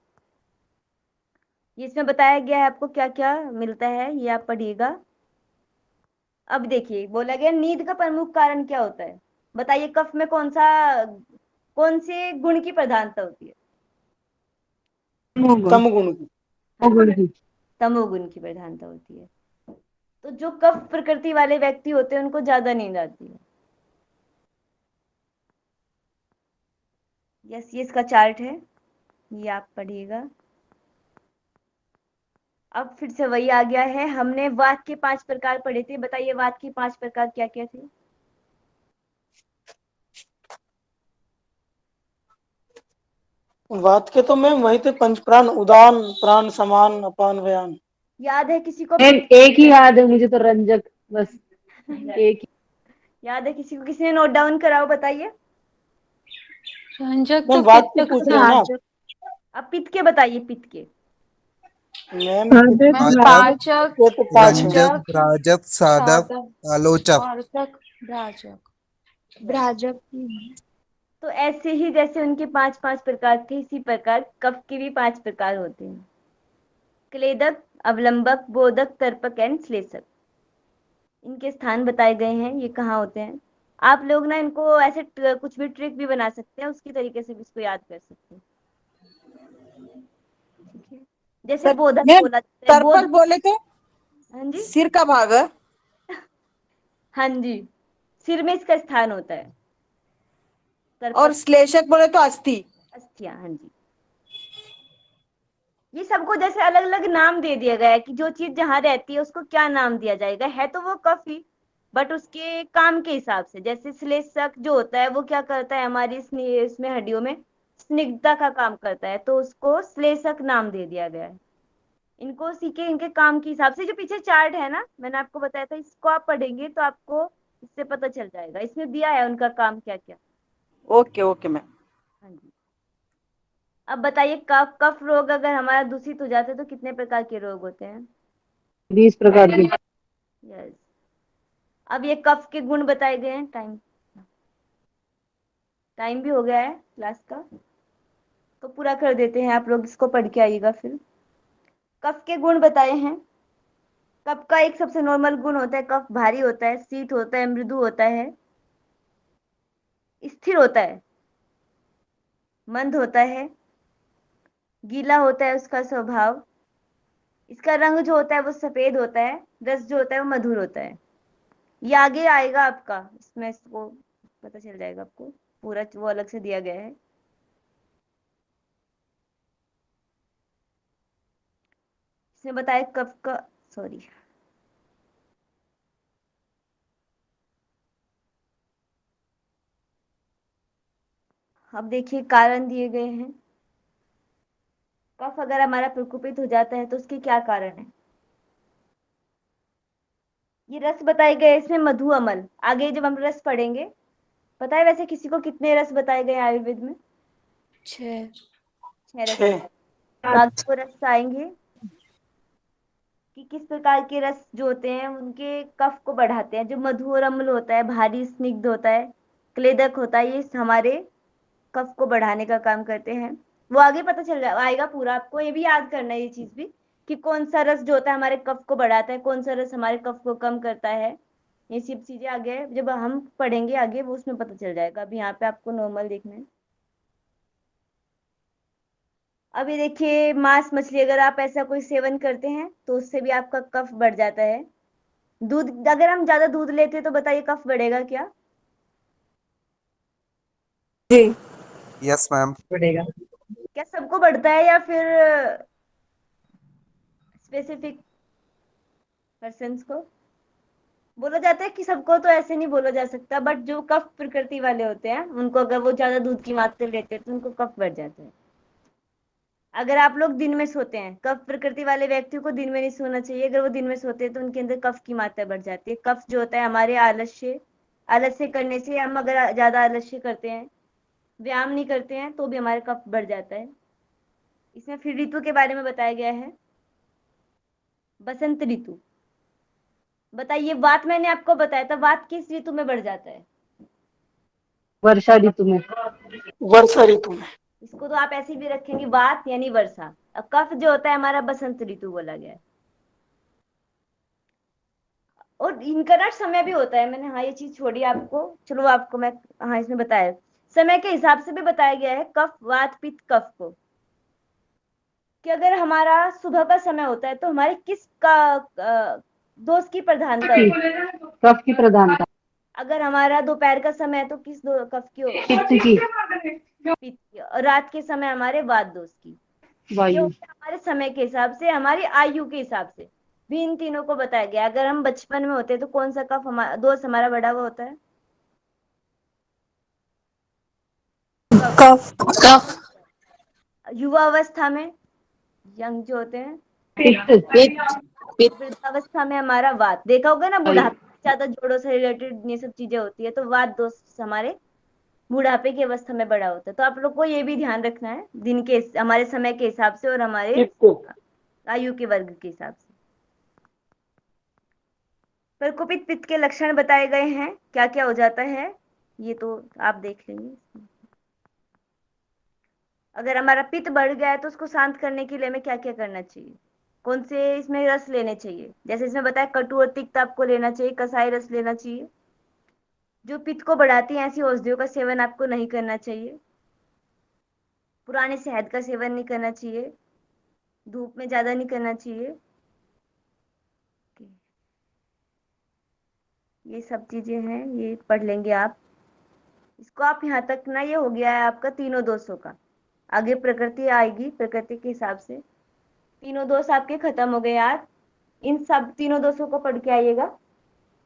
ये इसमें बताया गया है आपको क्या क्या मिलता है, ये आप पढ़िएगा। अब देखिए बोला गया नींद का प्रमुख कारण क्या होता है। बताइए कफ में कौन से गुण की प्रधानता होती है। तम गुण की। हाँ, तमोगुण की प्रधानता होती है। तो जो कफ प्रकृति वाले व्यक्ति होते हैं उनको ज्यादा नींद आती है। यस, ये इसका चार्ट है, ये आप पढ़िएगा। अब फिर से वही आ गया है, हमने वात के 5 प्रकार पढ़े थे। बताइए वात के 5 प्रकार क्या क्या थे। वात के तो मैम वही थे, पंच प्राण, उदान, प्राण, समान, अपान, व्यान। याद है किसी को? मैम एक ही याद है मुझे तो, रंजक, बस एक ही। याद है किसी को? किसी ने नोट डाउन कराओ, बताइए। रंजक तो मैम वात के पित्त पूछ रहे का हैं ना था। आप? अब पित्त के बताइए, पित्त के। मैम मैम पाचक, ये तो 5 है। रंजक, राजक, साधक, साधक, आलोचक। आर्तक, भ्राजक। भ्राजक। तो ऐसे ही जैसे उनके 5 प्रकार थे, इसी प्रकार कफ के भी 5 प्रकार होते हैं। क्लेदक, अवलंबक, बोधक, तर्पक एंड श्लेषक। इनके स्थान बताए गए हैं, ये कहाँ होते हैं। आप लोग ना इनको ऐसे कुछ भी ट्रिक भी बना सकते हैं, उसकी तरीके से भी इसको याद कर सकते हैं। ठीक है, जैसे सर बोधक मैं बोला जाता है, तर्पक बोले तो हाँ जी, सिर का भाग है। हाँ जी, सिर में इसका स्थान होता है। और तर्पक श्लेषक बोले तो अस्थि। अस्थियां, हाँ जी। ये सबको जैसे अलग अलग नाम दे दिया गया है कि जो चीज जहां रहती है उसको क्या नाम दिया जाएगा। है तो वो कफ ही, बट उसके काम के हिसाब से। जैसे श्लेषक जो होता है वो क्या करता है, हमारी इसमें हड्डियों में स्निग्धता का काम करता है, तो उसको श्लेषक नाम दे दिया गया है। इनको सीखे इनके काम के हिसाब से। जो पीछे चार्ट है ना, मैंने आपको बताया था, इसको आप पढ़ेंगे तो आपको इससे पता चल जाएगा, इसमें दिया है उनका काम क्या क्या। Okay okay ma'am. हाँ जी। अब बताइए कफ कफ रोग अगर हमारा दूषित हो जाता है तो कितने प्रकार के रोग होते हैं। 20 प्रकार की। यस। अब ये कफ के गुण बताए गए हैं। टाइम भी हो गया है क्लास का, तो पूरा कर देते हैं। आप लोग इसको पढ़ के आइएगा फिर। कफ के गुण बताए हैं। कफ का एक सबसे नॉर्मल गुण होता है, कफ भारी होता है, शीत होता है, मृदु होता है, स्थिर होता है, मंद होता है, गीला होता है उसका स्वभाव, इसका रंग जो होता है वो सफेद होता है, रस जो होता है वो मधुर होता है। ये आगे आएगा आपका, इसमें इसको पता चल जाएगा आपको, पूरा वो अलग से दिया गया है। इसमें बताया कफ का, सॉरी, अब देखिए कारण दिए गए हैं। कफ अगर हमारा प्रकोपित हो जाता है तो उसके क्या कारण है। ये रस बताए गए, इसमें मधु अमल। आगे जब हम रस पढ़ेंगे, पता है वैसे किसी को कितने रस बताए गए आयुर्वेद में। 6। 6 रस। 6। तो आगे वो रस आएंगे कि किस प्रकार के रस जो होते हैं उनके कफ को बढ़ाते हैं। जो मधु और अम्ल होता है, भारी स्निग्ध होता है, क्लेदक होता है, ये हमारे कफ को बढ़ाने का काम करते हैं। वो आगे पता चल आएगा पूरा, आपको ये भी याद करना है ये चीज भी, कि कौन सा रस जो होता है हमारे कफ को बढ़ाता है, कौन सा रस हमारे कफ को कम करता है। ये सब चीजें आगे जब हम पढ़ेंगे आगे वो उसमें पता चल जाएगा। अब यहाँ पे आपको नॉर्मल देखना है। अभी देखिए मांस मछली अगर आप ऐसा कोई सेवन करते हैं तो उससे भी आपका कफ बढ़ जाता है। दूध, अगर हम ज्यादा दूध लेते हैं तो बताइए कफ बढ़ेगा क्या। जी यस मैम। बढ़ेगा। क्या सबको बढ़ता है या फिर स्पेसिफिक पर्सन्स को बोला जाता है। कि सबको तो ऐसे नहीं बोला जा सकता, बट जो कफ प्रकृति वाले होते हैं उनको अगर वो ज्यादा दूध की मात्रा लेते हैं तो उनको कफ बढ़ जाता है। अगर आप लोग दिन में सोते हैं, कफ प्रकृति वाले व्यक्तियों को दिन में नहीं सोना चाहिए। अगर वो दिन में सोते हैं तो उनके अंदर कफ की मात्रा बढ़ जाती है। कफ जो होता है हमारे आलस्य करने से, हम अगर ज्यादा आलस्य करते हैं, व्यायाम नहीं करते हैं, तो भी हमारे कफ बढ़ जाता है। इसमें फिर ऋतु के बारे में बताया गया है, बसंत ऋतु। बताइए, वात मैंने आपको बताया था, वात किस ऋतु में बढ़ जाता है? वर्षा ऋतु में। वर्षा ऋतु में। इसको तो आप ऐसे भी रखेंगे, वात यानी वर्षा। अब कफ जो होता है हमारा, बसंत ऋतु बोला गया है। और इनका ना समय भी होता है, मैंने हाँ ये चीज छोड़ी आपको, चलो आपको मैं हाँ इसमें बताया, समय के हिसाब से भी बताया गया है कफ वात पित्त कफ को, कि अगर हमारा सुबह का समय होता है तो हमारे किस का दोष की प्रधानता होती है? कफ की प्रधानता। अगर हमारा दोपहर का समय है तो किस कफ की होगी? पित्त की। पित्त की। और रात के समय हमारे वात दोष की। ये वायु। होता है हमारे समय के हिसाब से, हमारी आयु के हिसाब से भी इन तीनों को बताया गया। अगर हम बचपन में होते हैं तो कौन सा कफ हमारा दोष हमारा बढ़ा हुआ होता है? कफ। कफ। युवा अवस्था में, यंग जो होते हैं, पित्त। पित्त। वृद्धावस्था में हमारा वात। देखा होगा ना, वायु। बुढ़ापे में ज्यादा जोड़ों से रिलेटेड ये सब चीजें होती है, तो वात दोष हमारे बुढ़ापे की अवस्था में बड़ा होता है। तो आप लोग को ये भी ध्यान रखना है, दिन के हमारे समय के हिसाब से और हमारे आयु के वर्ग के हिसाब से। प्रकोपित पित्त के लक्षण बताए गए हैं, क्या क्या हो जाता है ये तो आप देख लेंगे। अगर हमारा पित्त बढ़ गया है तो उसको शांत करने के लिए हमें क्या क्या करना चाहिए? कौन से इसमें रस लेने चाहिए? जैसे इसमें बताया, कटु और तिक्त आपको लेना चाहिए, कसाई रस लेना चाहिए। जो पित्त को बढ़ाती है ऐसी औषधियों का सेवन आपको नहीं करना चाहिए। पुराने शहद का सेवन नहीं करना चाहिए। धूप में ज्यादा नहीं करना चाहिए। ये सब चीजें हैं, ये पढ़ लेंगे आप इसको। आप यहाँ तक ना, ये हो गया है आपका तीनों दोषों का। आगे प्रकृति आएगी, प्रकृति के हिसाब से तीनों दोष आपके खत्म हो गए यार। इन सब तीनों दोषों को पढ़ के आइएगा,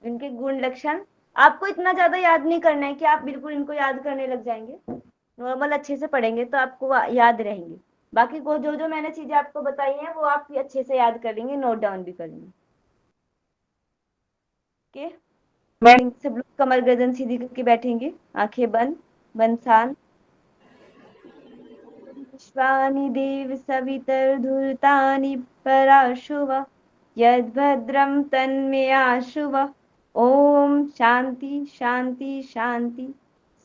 इनके गुण लक्षण। आपको इतना ज्यादा याद नहीं करना है कि आप बिल्कुल इनको याद करने लग जाएंगे। नॉर्मल अच्छे से पढ़ेंगे तो आपको याद रहेंगे। बाकी को जो जो मैंने चीजें आपको बताई हैं वो आप अच्छे से याद कर लेंगे, नोट डाउन भी कर लेंगे। ओके, सब लोग कमर गर्दन सीधी करके बैठेंगे, आंखें बंद, मन शांत। विश्वानि देव सवितर्धुर्तानि पराशुव, यद्भद्रं तन्मेयाशुव। ओम शांति शांति शांति,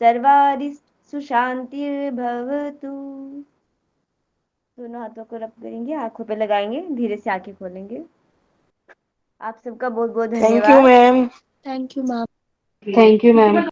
सर्वारिस्तु शांतिर्भवतु। दोनों हाथों को रब करेंगे, आंखों पे लगाएंगे, धीरे से आंखें खोलेंगे। आप सबका बहुत बहुत थैंक यू धन्यवाद। Ma'am. Thank you ma'am. Thank you ma'am.